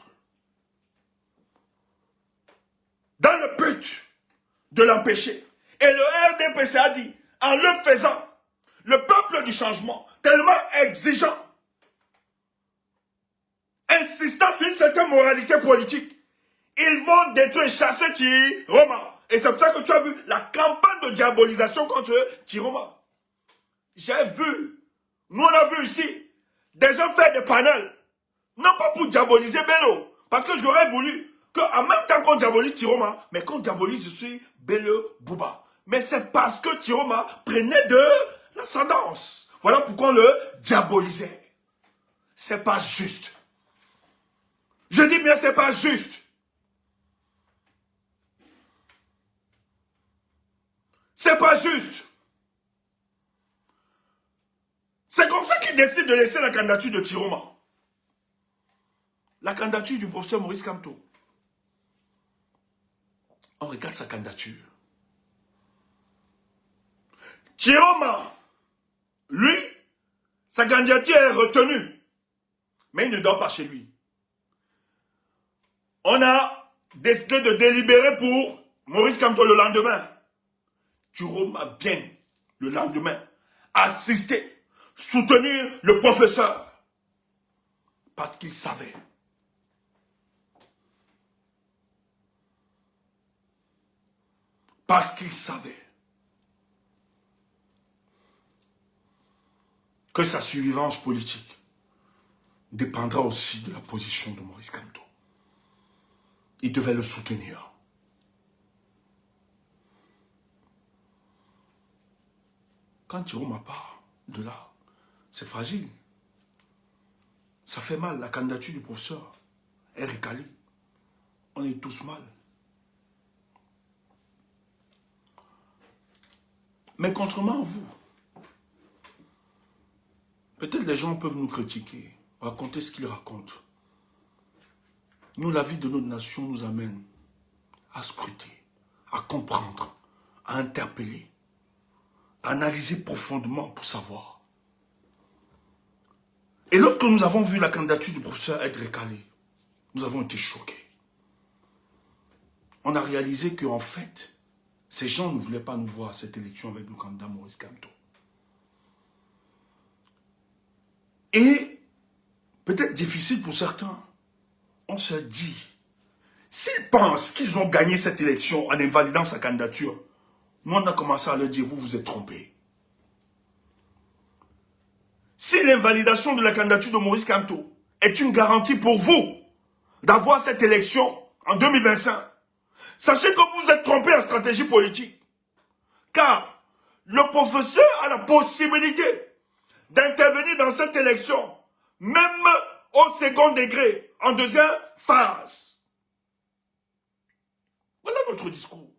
dans le but de l'empêcher. Et le RDPC a dit, en le faisant, le peuple du changement, tellement exigeant, insistant sur une certaine moralité politique, ils vont détruire, chasser Chiroma. Et c'est pour ça que tu as vu la campagne de diabolisation contre Chiroma. J'ai vu Nous, on a vu ici des gens faire des panels. Non pas pour diaboliser Bello. Parce que j'aurais voulu qu'en même temps qu'on diabolise Tiroma, mais qu'on diabolise aussi Bello Bouba. Mais c'est parce que Tiroma prenait de l'ascendance. Voilà pourquoi on le diabolisait. C'est pas juste. Je dis bien, c'est pas juste. C'est pas juste. C'est comme ça qu'il décide de laisser la candidature de Tiroma. La candidature du professeur Maurice Kamto. On regarde sa candidature. Tiroma, lui, sa candidature est retenue. Mais il ne dort pas chez lui. On a décidé de délibérer pour Maurice Kamto le lendemain. Tiroma vient le lendemain assister, soutenir le professeur. Parce qu'il savait. Parce qu'il savait que sa survivance politique dépendra aussi de la position de Maurice Kamto. Il devait le soutenir. Quand Tiroma part de là, c'est fragile. Ça fait mal, la candidature du professeur est recalée. On est tous mal. Mais contrairement à vous, peut-être les gens peuvent nous critiquer, raconter ce qu'ils racontent. Nous, la vie de notre nation nous amène à scruter, à comprendre, à interpeller, à analyser profondément pour savoir. Et lorsque nous avons vu la candidature du professeur être recalée, nous avons été choqués. On a réalisé qu'en fait, ces gens ne voulaient pas nous voir à cette élection avec le candidat Maurice Kamto. Et, peut-être difficile pour certains, on se dit, s'ils pensent qu'ils ont gagné cette élection en invalidant sa candidature, nous on a commencé à leur dire, vous vous êtes trompés. Si l'invalidation de la candidature de Maurice Kamto est une garantie pour vous d'avoir cette élection en 2025, sachez que vous vous êtes trompés en stratégie politique. Car le professeur a la possibilité d'intervenir dans cette élection, même au second degré, en deuxième phase. Voilà notre discours.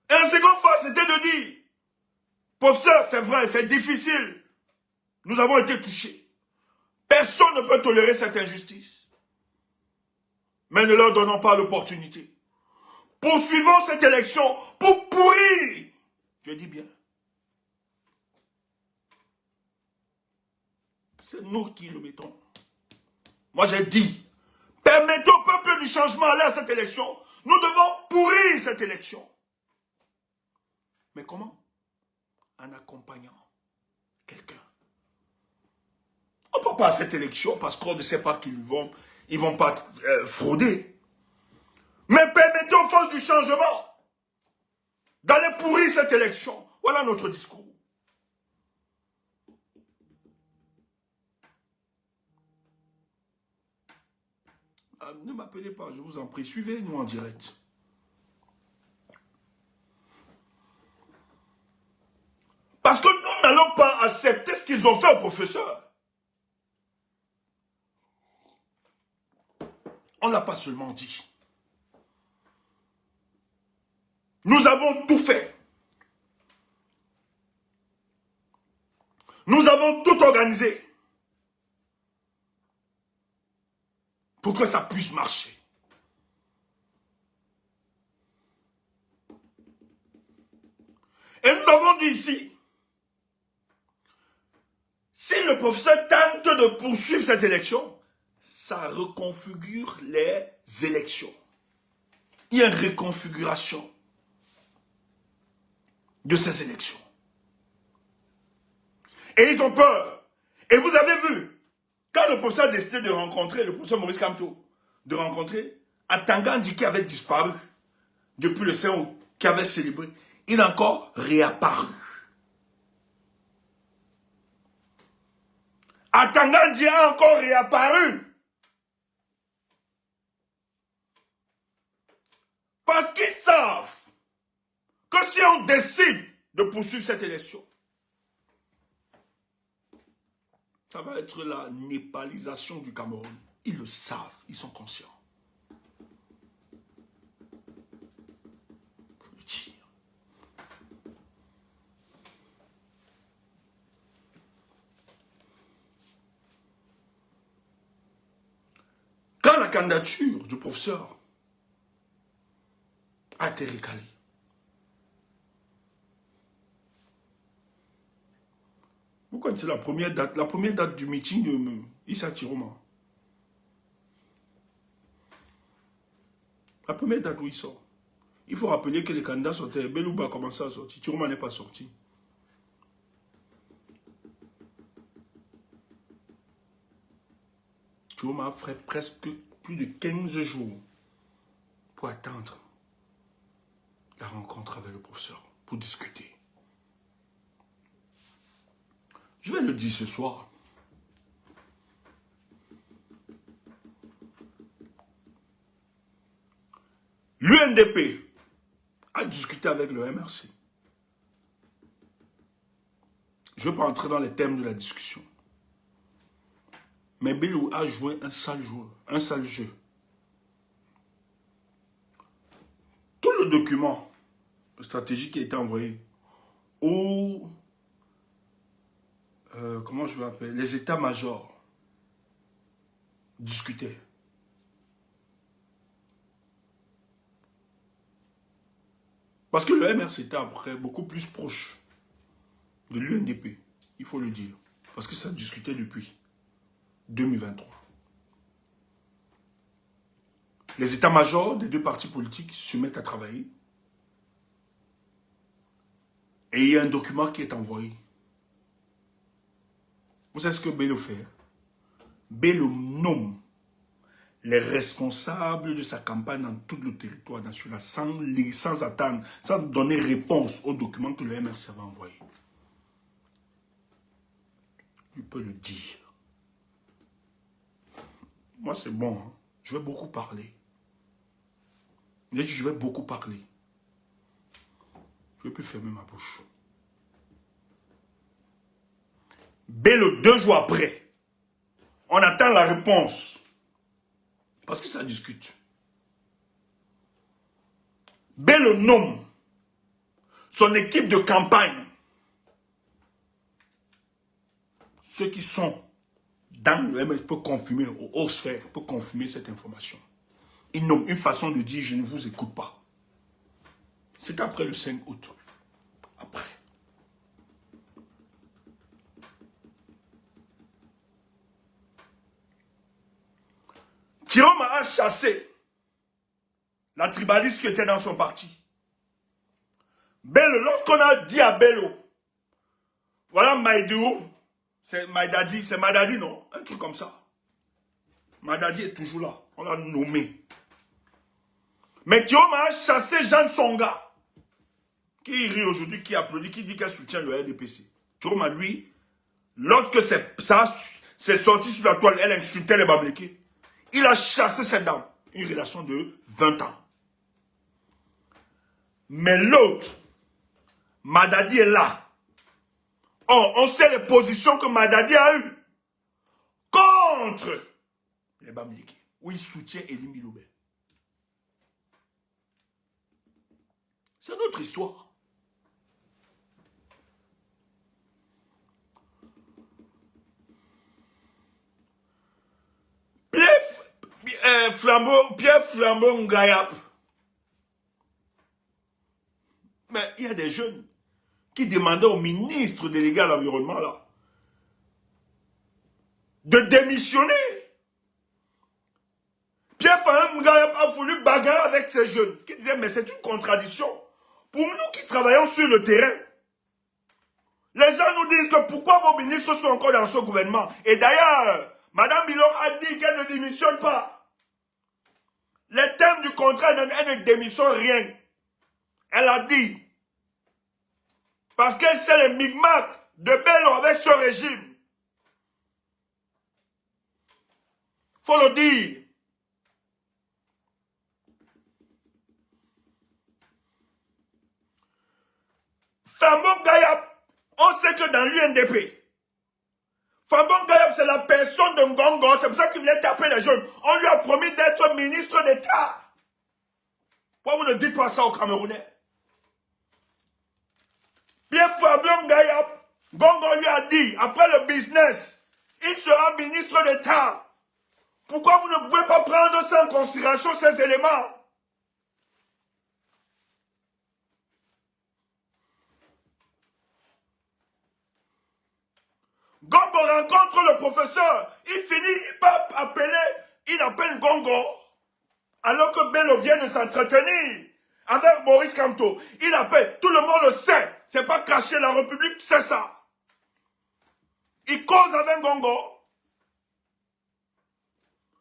Et en seconde phase, c'était de dire, professeur, c'est vrai, c'est difficile. Nous avons été touchés. Personne ne peut tolérer cette injustice. Mais ne leur donnons pas l'opportunité. Poursuivons cette élection pour pourrir. Je dis bien. C'est nous qui le mettons. Moi j'ai dit, permettons au peuple du changement d'aller à cette élection. Nous devons pourrir cette élection. Mais comment? En accompagnant quelqu'un. On ne peut pas à cette élection parce qu'on ne sait pas qu'ils vont pas frauder. Mais permettez aux forces du changement d'aller pourrir cette élection. Voilà notre discours. Ne m'appelez pas, je vous en prie. Suivez-nous en direct. Parce que nous n'allons pas accepter ce qu'ils ont fait au professeur. On ne l'a pas seulement dit. Nous avons tout fait. Nous avons tout organisé pour que ça puisse marcher. Et nous avons dit ici, si le professeur tente de poursuivre cette élection, ça reconfigure les élections. Il y a une reconfiguration de ces élections. Et ils ont peur. Et vous avez vu, quand le professeur a décidé de rencontrer, le professeur Maurice Kamto, de rencontrer Atangandi qui avait disparu depuis le 5 août, qui avait célébré, il a encore réapparu. Atangandji a encore réapparu. Parce qu'ils savent que si on décide de poursuivre cette élection, ça va être la népalisation du Cameroun. Ils le savent, ils sont conscients. Il faut le dire. Quand la candidature du professeur a été recalée, vous connaissez la première date du meeting de Issa Tiroma. La première date où il sort. Il faut rappeler que les candidats sortaient. Belouba a commencé à sortir. Tiroma n'est pas sorti. Tiroma a fait presque plus de 15 jours pour attendre la rencontre avec le professeur, pour discuter. Je vais le dire ce soir. L'UNDP a discuté avec le MRC. Je ne vais pas entrer dans les thèmes de la discussion. Mais Bello a joué un sale jeu. Tout le document stratégique qui a été envoyé aux comment je vais appeler, les états-majors discutaient. Parce que le MRC était après beaucoup plus proche de l'UNDP, il faut le dire. Parce que ça discutait depuis 2023. Les états-majors des deux partis politiques se mettent à travailler. Et il y a un document qui est envoyé. Vous savez ce que Bello fait? Bello nomme les responsables de sa campagne dans tout le territoire national sans attendre, sans donner réponse aux documents que le MRC avait envoyés. Il peut le dire. Moi, c'est bon. Hein? Je vais beaucoup parler. J'ai dit, je vais beaucoup parler. Je ne vais plus fermer ma bouche. Bello, 2 jours après, on attend la réponse. Parce que ça discute. Bello nomme son équipe de campagne. Ceux qui sont dans le MS peuvent confirmer, aux hautes sphères, peuvent confirmer cette information. Il nomme une façon de dire, je ne vous écoute pas. C'est après le 5 août. Après. Tiroma a chassé la tribaliste qui était dans son parti. Bello, lorsqu'on a dit à Bello, voilà Maïdou, c'est Maïdadi, c'est Madadi, non? Un truc comme ça. Madadi est toujours là, on l'a nommé. Mais Tiroma a chassé Jeanne Songa, qui rit aujourd'hui, qui applaudit, qui dit qu'elle soutient le RDPC. Tiroma, lui, lorsque c'est sorti sur la toile, elle insultait les Bablékés. Il a chassé cette dame. Une relation de 20 ans. Mais l'autre, Madadi est là. Oh, on sait les positions que Madadi a eues contre les Bablékés, où il soutient Elie Miloubé. C'est notre histoire. Pierre Flambeau Ngayap. Mais il y a des jeunes qui demandaient au ministre délégué à l'environnement là de démissionner. Pierre Flambeau Ngayap a voulu bagarrer avec ces jeunes qui disaient mais c'est une contradiction. Pour nous qui travaillons sur le terrain, les gens nous disent que pourquoi vos ministres sont encore dans ce gouvernement. Et d'ailleurs, Madame Bilon a dit qu'elle ne démissionne pas. Les termes du contrat, elle ne démissionne rien. Elle a dit. Parce qu'elle sait les micmacs de Bello avec ce régime. Faut le dire. Fambon Gayab, on sait que dans l'UNDP, Fambon Gayab, c'est la personne de Ngongo, c'est pour ça qu'il voulait taper les jeunes. On lui a promis d'être ministre d'État. Pourquoi vous ne dites pas ça aux Camerounais? Bien Fambon Gayab, Ngongo lui a dit, après le business, il sera ministre d'État. Pourquoi vous ne pouvez pas prendre ça en considération, ces éléments? Gongo rencontre le professeur, il finit par appeler, il appelle Gongo, alors que Bello vient de s'entretenir avec Maurice Kamto. Il appelle, tout le monde le sait, c'est pas cacher la République, c'est ça. Il cause avec Gongo.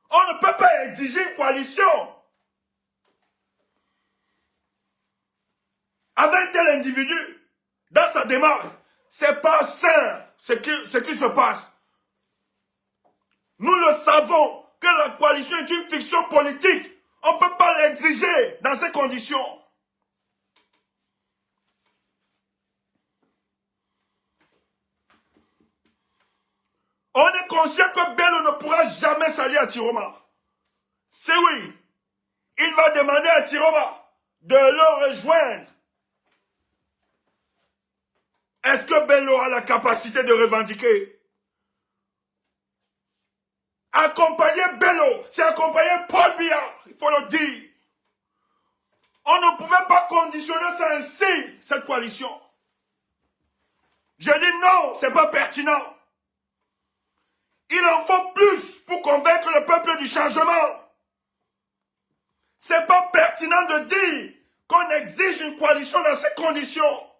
On ne peut pas exiger une coalition avec un tel individu dans sa démarche. C'est pas sain ce qui se passe. Nous le savons que la coalition est une fiction politique. On ne peut pas l'exiger dans ces conditions. On est conscient que Bello ne pourra jamais s'allier à Tiroma. C'est oui. Il va demander à Tiroma de le rejoindre. Est-ce que Bello a la capacité de revendiquer? Accompagner Bello, c'est accompagner Paul Biya, il faut le dire. On ne pouvait pas conditionner ça ainsi, cette coalition. Je dis non, c'est pas pertinent. Il en faut plus pour convaincre le peuple du changement. C'est pas pertinent de dire qu'on exige une coalition dans ces conditions.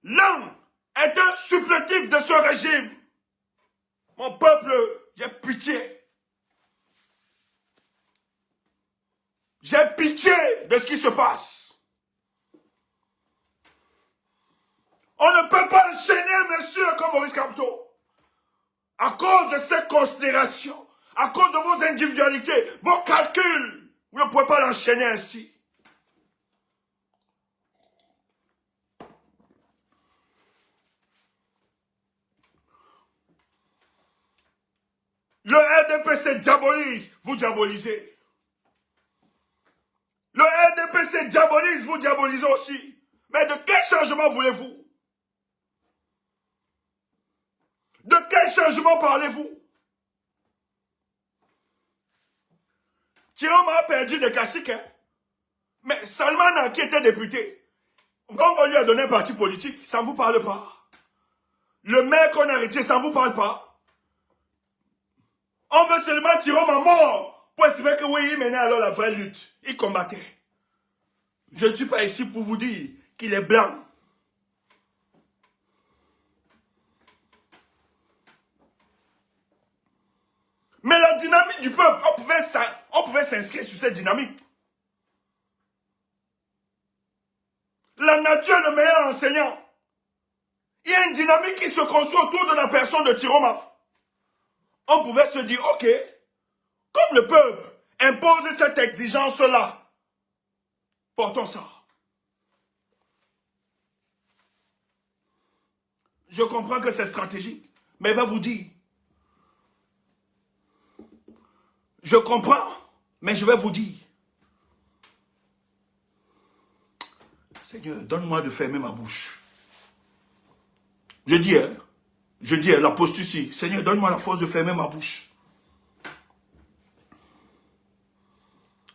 L'homme est un supplétif de ce régime. Mon peuple, j'ai pitié. J'ai pitié de ce qui se passe. On ne peut pas enchaîner un monsieur comme Maurice Kamto. À cause de ces considérations, à cause de vos individualités, vos calculs, vous ne pouvez pas l'enchaîner ainsi. Le RDPC diabolise, vous diabolisez. Le RDPC diabolise, vous diabolisez aussi. Mais de quel changement voulez-vous? De quel changement parlez-vous? Tiroma a perdu des caciques, hein? Mais Salman, qui était député, quand on lui a donné un parti politique, ça ne vous parle pas. Le maire qu'on a hérité, ça ne vous parle pas. On veut seulement Tiroma mort pour estimer que oui, il menait alors la vraie lutte. Il combattait. Je ne suis pas ici pour vous dire qu'il est blanc. Mais la dynamique du peuple, on pouvait s'inscrire sur cette dynamique. La nature est le meilleur enseignant. Il y a une dynamique qui se construit autour de la personne de Tiroma. On pouvait se dire, ok, comme le peuple impose cette exigence-là, portons ça. Je comprends que c'est stratégique, mais il va vous dire, je comprends, mais je vais vous dire, Seigneur, donne-moi de fermer ma bouche. Je dis, la apostasie, Seigneur, donne-moi la force de fermer ma bouche.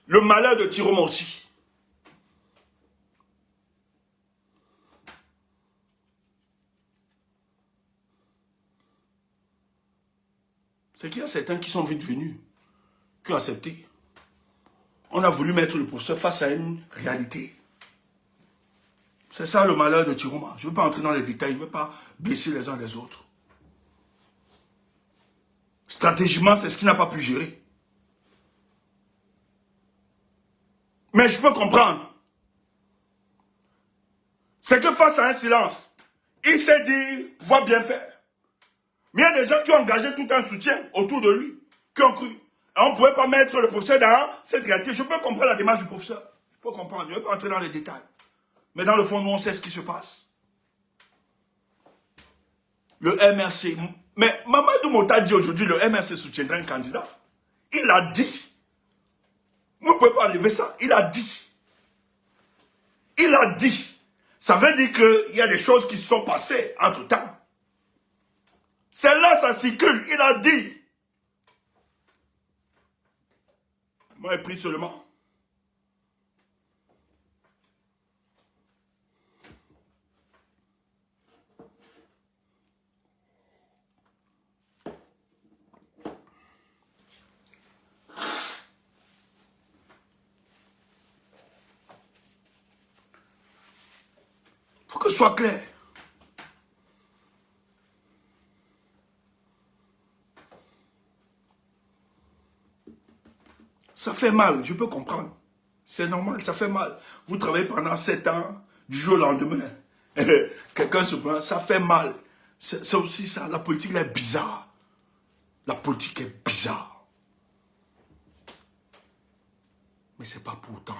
Le malheur de Tiroma aussi. C'est qu'il y a certains qui sont vite venus, qui ont accepté. On a voulu mettre le professeur face à une réalité. C'est ça le malheur de Tiroma. Je ne veux pas entrer dans les détails, je ne veux pas blesser les uns les autres. Stratégiquement, c'est ce qu'il n'a pas pu gérer. Mais je peux comprendre. C'est que face à un silence, il s'est dit pouvoir bien faire. Mais il y a des gens qui ont engagé tout un soutien autour de lui, qui ont cru. On ne pouvait pas mettre le professeur dans cette réalité. Je peux comprendre la démarche du professeur. Je peux comprendre. Je ne vais pas entrer dans les détails. Mais dans le fond, nous, on sait ce qui se passe. Le MRC. Mais Mamadou Mota dit aujourd'hui, le MRC soutiendra un candidat. Il a dit. Vous ne pouvez pas enlever ça. Il a dit. Il a dit. Ça veut dire qu'il y a des choses qui se sont passées entre-temps. C'est là, ça circule. Il a dit. Moi, j'ai pris seulement. Faut que ce soit clair. Ça fait mal, je peux comprendre. C'est normal, ça fait mal. Vous travaillez pendant 7 ans, du jour au lendemain. Quelqu'un se prend, ça fait mal. C'est aussi ça, la politique là, est bizarre. La politique est bizarre. Mais c'est pas pour autant.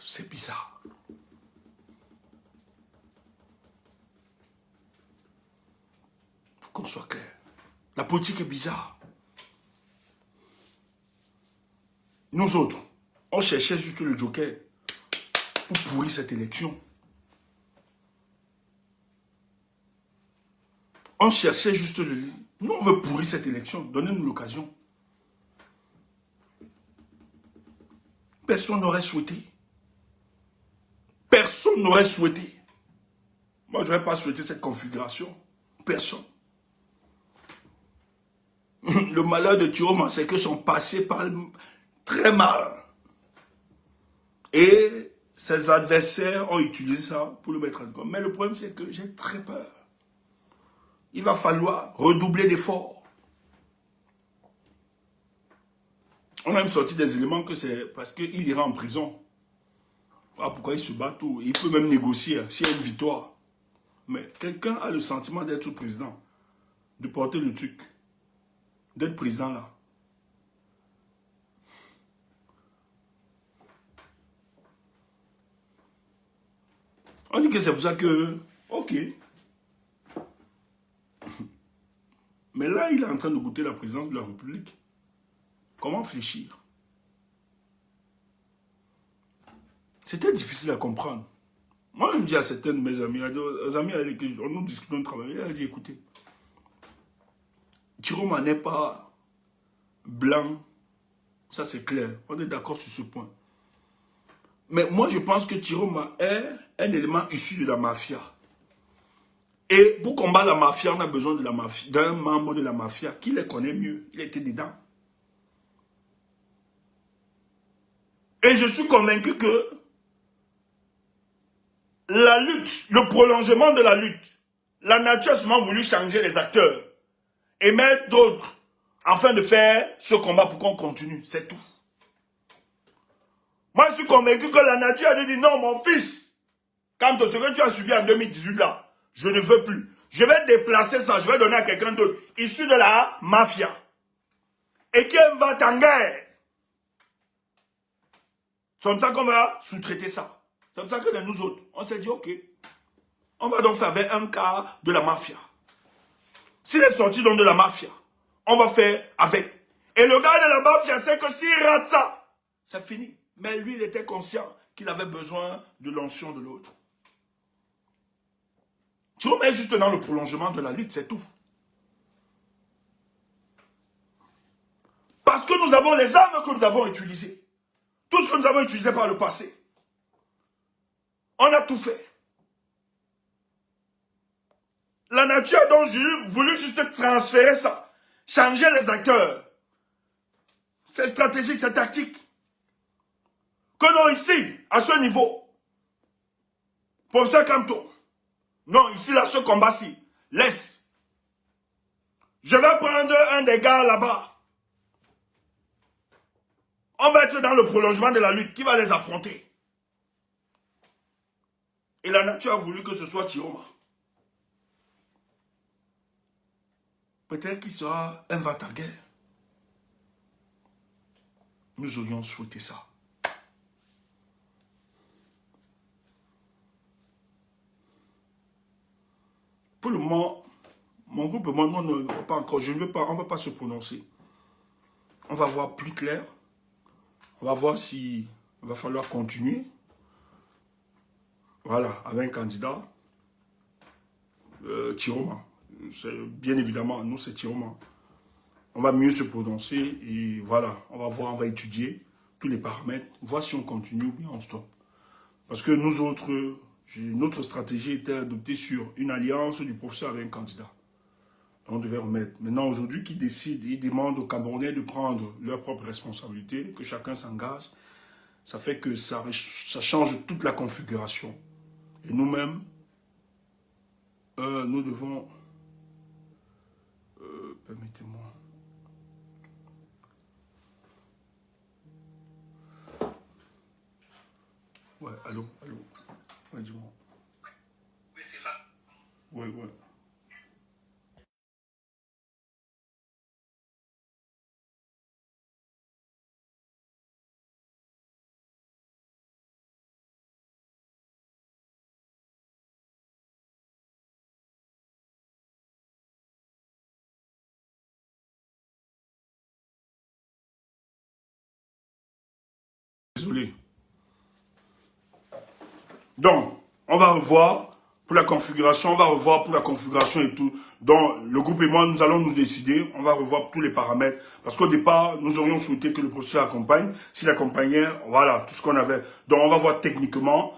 C'est bizarre. Faut qu'on soit clair. La politique est bizarre. Nous autres, on cherchait juste le joker pour pourrir cette élection. On cherchait juste le... Nous, on veut pourrir cette élection. Donnez-nous l'occasion. Personne n'aurait souhaité. Personne n'aurait souhaité. Moi, je n'aurais pas souhaité cette configuration. Personne. Le malheur de Tiroma, c'est que son passé parle très mal. Et ses adversaires ont utilisé ça pour le mettre en cause. Mais le problème, c'est que j'ai très peur. Il va falloir redoubler d'efforts. On a même sorti des éléments que c'est parce qu'il ira en prison. Voilà pourquoi il se bat tout. Il peut même négocier s'il y a une victoire. Mais quelqu'un a le sentiment d'être président, de porter le truc, d'être président là. On dit que c'est pour ça que... Ok. Mais là, il est en train de goûter la présidence de la République. Comment fléchir? C'était difficile à comprendre. Moi, je me dis à certains de mes amis, aux amis avec qui nous discutons de travail, il a dit, écoutez, Tiroma n'est pas blanc, ça c'est clair, on est d'accord sur ce point. Mais moi, je pense que Tiroma est un élément issu de la mafia. Et pour combattre la mafia, on a besoin de la mafia, d'un membre de la mafia qui les connaît mieux. Il était dedans. Et je suis convaincu que la lutte, le prolongement de la lutte, la nature a seulement voulu changer les acteurs et mettre d'autres afin de faire ce combat pour qu'on continue. C'est tout. Moi, je suis convaincu que la nature a dit non, mon fils, quant à ce que tu as subi en 2018 là, je ne veux plus. Je vais déplacer ça, je vais donner à quelqu'un d'autre, issu de la mafia. Et qui va en guerre. C'est comme ça qu'on va sous-traiter ça. C'est comme ça que nous autres, on s'est dit, ok, on va donc faire avec un cas de la mafia. S'il est sorti donc de la mafia, on va faire avec. Et le gars de la mafia sait que s'il rate ça, c'est fini. Mais lui, il était conscient qu'il avait besoin de l'onction de l'autre. Tu remets juste dans le prolongement de la lutte, c'est tout. Parce que nous avons les armes que nous avons utilisées. Tout ce que nous avons utilisé par le passé. On a tout fait. La nature a donc voulu juste transférer ça. Changer les acteurs. C'est stratégique, c'est tactique. Que non, ici, à ce niveau. Professeur Kamto. Non, ici, là, ce combat-ci. Laisse. Je vais prendre un des gars là-bas. On va être dans le prolongement de la lutte. Qui va les affronter? Et la nature a voulu que ce soit Chiroma. Peut-être qu'il sera un va-t-à-guerre. Nous aurions souhaité ça. Pour le moment, mon groupe et moi, on ne va pas encore, on ne va pas se prononcer. On va voir plus clair. On va voir s'il va falloir continuer. Voilà, avec un candidat, Chiroma. Bien évidemment, nous c'est Chiroma. On va mieux se prononcer et voilà, on va voir, on va étudier tous les paramètres, voir si on continue ou bien on stoppe. Parce que nous autres, notre stratégie était adoptée sur une alliance du professeur avec un candidat. On devait remettre. Maintenant, aujourd'hui, qui décide, ils demandent aux Camerounais de prendre leurs propres responsabilités, que chacun s'engage. Ça fait que ça change toute la configuration. Et nous-mêmes, nous devons... permettez-moi. Ouais, allô. Ouais, dis-moi. Oui, Stéphane. Ouais. Désolé. Donc, on va revoir pour la configuration, et tout. Donc, le groupe et moi, nous allons nous décider, on va revoir tous les paramètres. Parce qu'au départ, nous aurions souhaité que le professeur accompagne. S'il accompagnait, voilà, tout ce qu'on avait. Donc, on va voir techniquement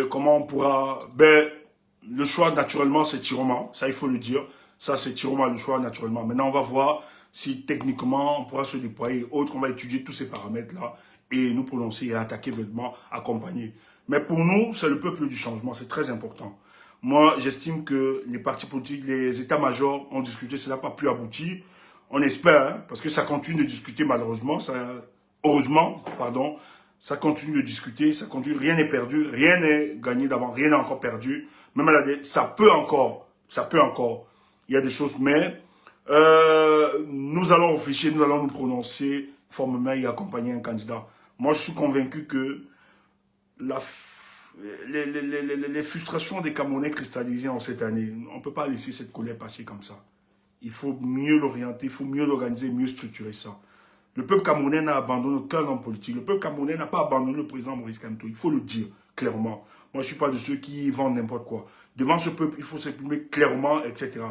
comment on pourra... le choix, naturellement, c'est Chiroma. Ça, il faut le dire. Ça, c'est Chiroma, le choix, naturellement. Maintenant, on va voir si techniquement, on pourra se déployer. Autre, on va étudier tous ces paramètres-là et nous prononcer et attaquer vraiment, accompagner. Mais pour nous, c'est le peuple du changement, c'est très important. Moi, j'estime que les partis politiques, les états-majors ont discuté, ça n'a pas pu aboutir. On espère, hein, parce que ça continue de discuter malheureusement, heureusement, ça continue de discuter, ça continue, rien n'est perdu, rien n'est gagné d'avant, rien n'est encore perdu. Même ça peut encore, il y a des choses, mais nous allons réfléchir, nous allons nous prononcer formellement et accompagner un candidat. Moi, je suis convaincu que les frustrations des Camerounais cristallisées en cette année, on ne peut pas laisser cette colère passer comme ça. Il faut mieux l'orienter, il faut mieux l'organiser, mieux structurer ça. Le peuple camerounais n'a abandonné aucun homme politique. Le peuple camerounais n'a pas abandonné le président Maurice Kamto. Il faut le dire clairement. Moi, je ne suis pas de ceux qui vendent n'importe quoi. Devant ce peuple, il faut s'exprimer clairement, etc.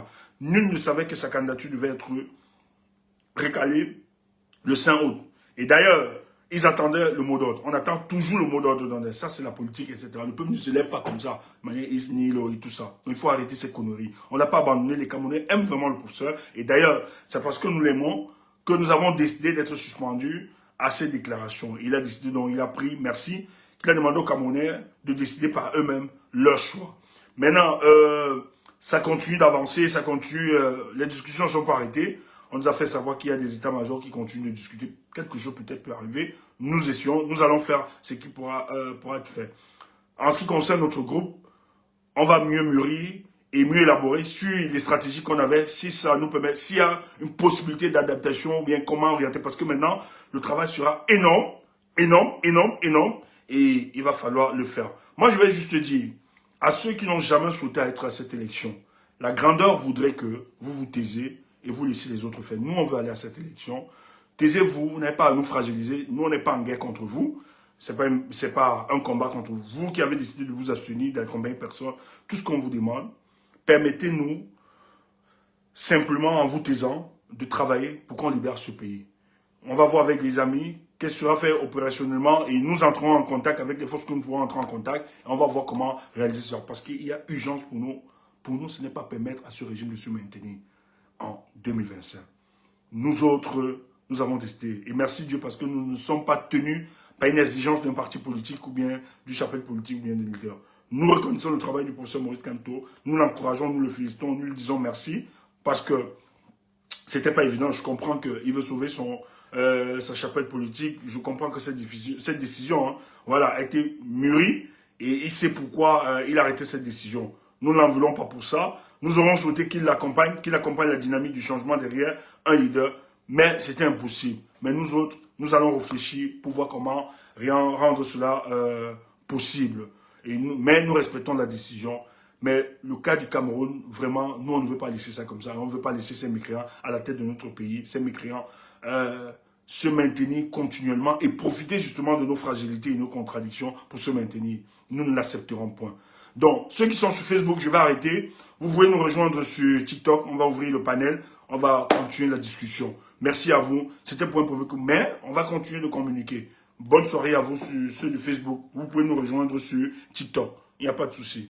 Nul ne savait que sa candidature devait être recalée le 5 août. Et d'ailleurs, ils attendaient le mot d'ordre. On attend toujours le mot d'ordre dans ça, c'est la politique, etc. Le peuple ne se lève pas comme ça, de manière et tout ça. Donc il faut arrêter ces conneries. On n'a pas abandonné, les Camerounais aiment vraiment le professeur. Et d'ailleurs, c'est parce que nous l'aimons que nous avons décidé d'être suspendus à ces déclarations. Il a décidé, donc il a pris, merci, qu'il a demandé aux Camerounais de décider par eux-mêmes leur choix. Maintenant, ça continue d'avancer, ça continue, les discussions ne sont pas arrêtées. On nous a fait savoir qu'il y a des états-majors qui continuent de discuter. Quelque chose peut-être peut arriver. Nous essayons, nous allons faire ce qui pourra être fait. En ce qui concerne notre groupe, on va mieux mûrir et mieux élaborer sur les stratégies qu'on avait, si ça nous permet, s'il y a une possibilité d'adaptation ou bien comment orienter. Parce que maintenant, le travail sera énorme, et il va falloir le faire. Moi, je vais juste dire, à ceux qui n'ont jamais souhaité être à cette élection, la grandeur voudrait que vous vous taisez et vous laissez les autres faire. Nous, on veut aller à cette élection. Taisez-vous, vous n'avez pas à nous fragiliser. Nous, on n'est pas en guerre contre vous. Ce n'est pas un combat contre vous. Vous qui avez décidé de vous abstenir, d'accompagner personne, tout ce qu'on vous demande, permettez-nous, simplement en vous taisant, de travailler pour qu'on libère ce pays. On va voir avec les amis qu'est-ce qui sera fait opérationnellement et nous entrons en contact avec les forces que nous pourrons entrer en contact et on va voir comment réaliser ça. Parce qu'il y a urgence pour nous. Pour nous, ce n'est pas permettre à ce régime de se maintenir en 2025. Nous autres, nous avons décidé. Et merci Dieu parce que nous ne sommes pas tenus par une exigence d'un parti politique ou bien du chapitre politique ou bien d'un leader. Nous reconnaissons le travail du professeur Maurice Kamto. Nous l'encourageons, nous le félicitons, nous lui disons merci parce que c'était pas évident. Je comprends qu'il veut sauver sa chapelle politique. Je comprends que cette décision, hein, voilà, a été mûrie Et il sait pourquoi il a arrêté cette décision. Nous n'en voulons pas pour ça. Nous aurons souhaité qu'il accompagne la dynamique du changement derrière un leader. Mais c'était impossible. Mais nous autres, nous allons réfléchir pour voir comment rendre cela possible. Mais nous respectons la décision. Mais le cas du Cameroun, vraiment, nous, on ne veut pas laisser ça comme ça. On ne veut pas laisser ces mécréants à la tête de notre pays. Ces mécréants se maintenir continuellement et profiter justement de nos fragilités et nos contradictions pour se maintenir. Nous ne l'accepterons point. Donc, ceux qui sont sur Facebook, je vais arrêter. Vous pouvez nous rejoindre sur TikTok. On va ouvrir le panel. On va continuer la discussion. Merci à vous. C'était pour un premier coup. Mais on va continuer de communiquer. Bonne soirée à vous sur ceux de Facebook. Vous pouvez nous rejoindre sur TikTok. Il n'y a pas de souci.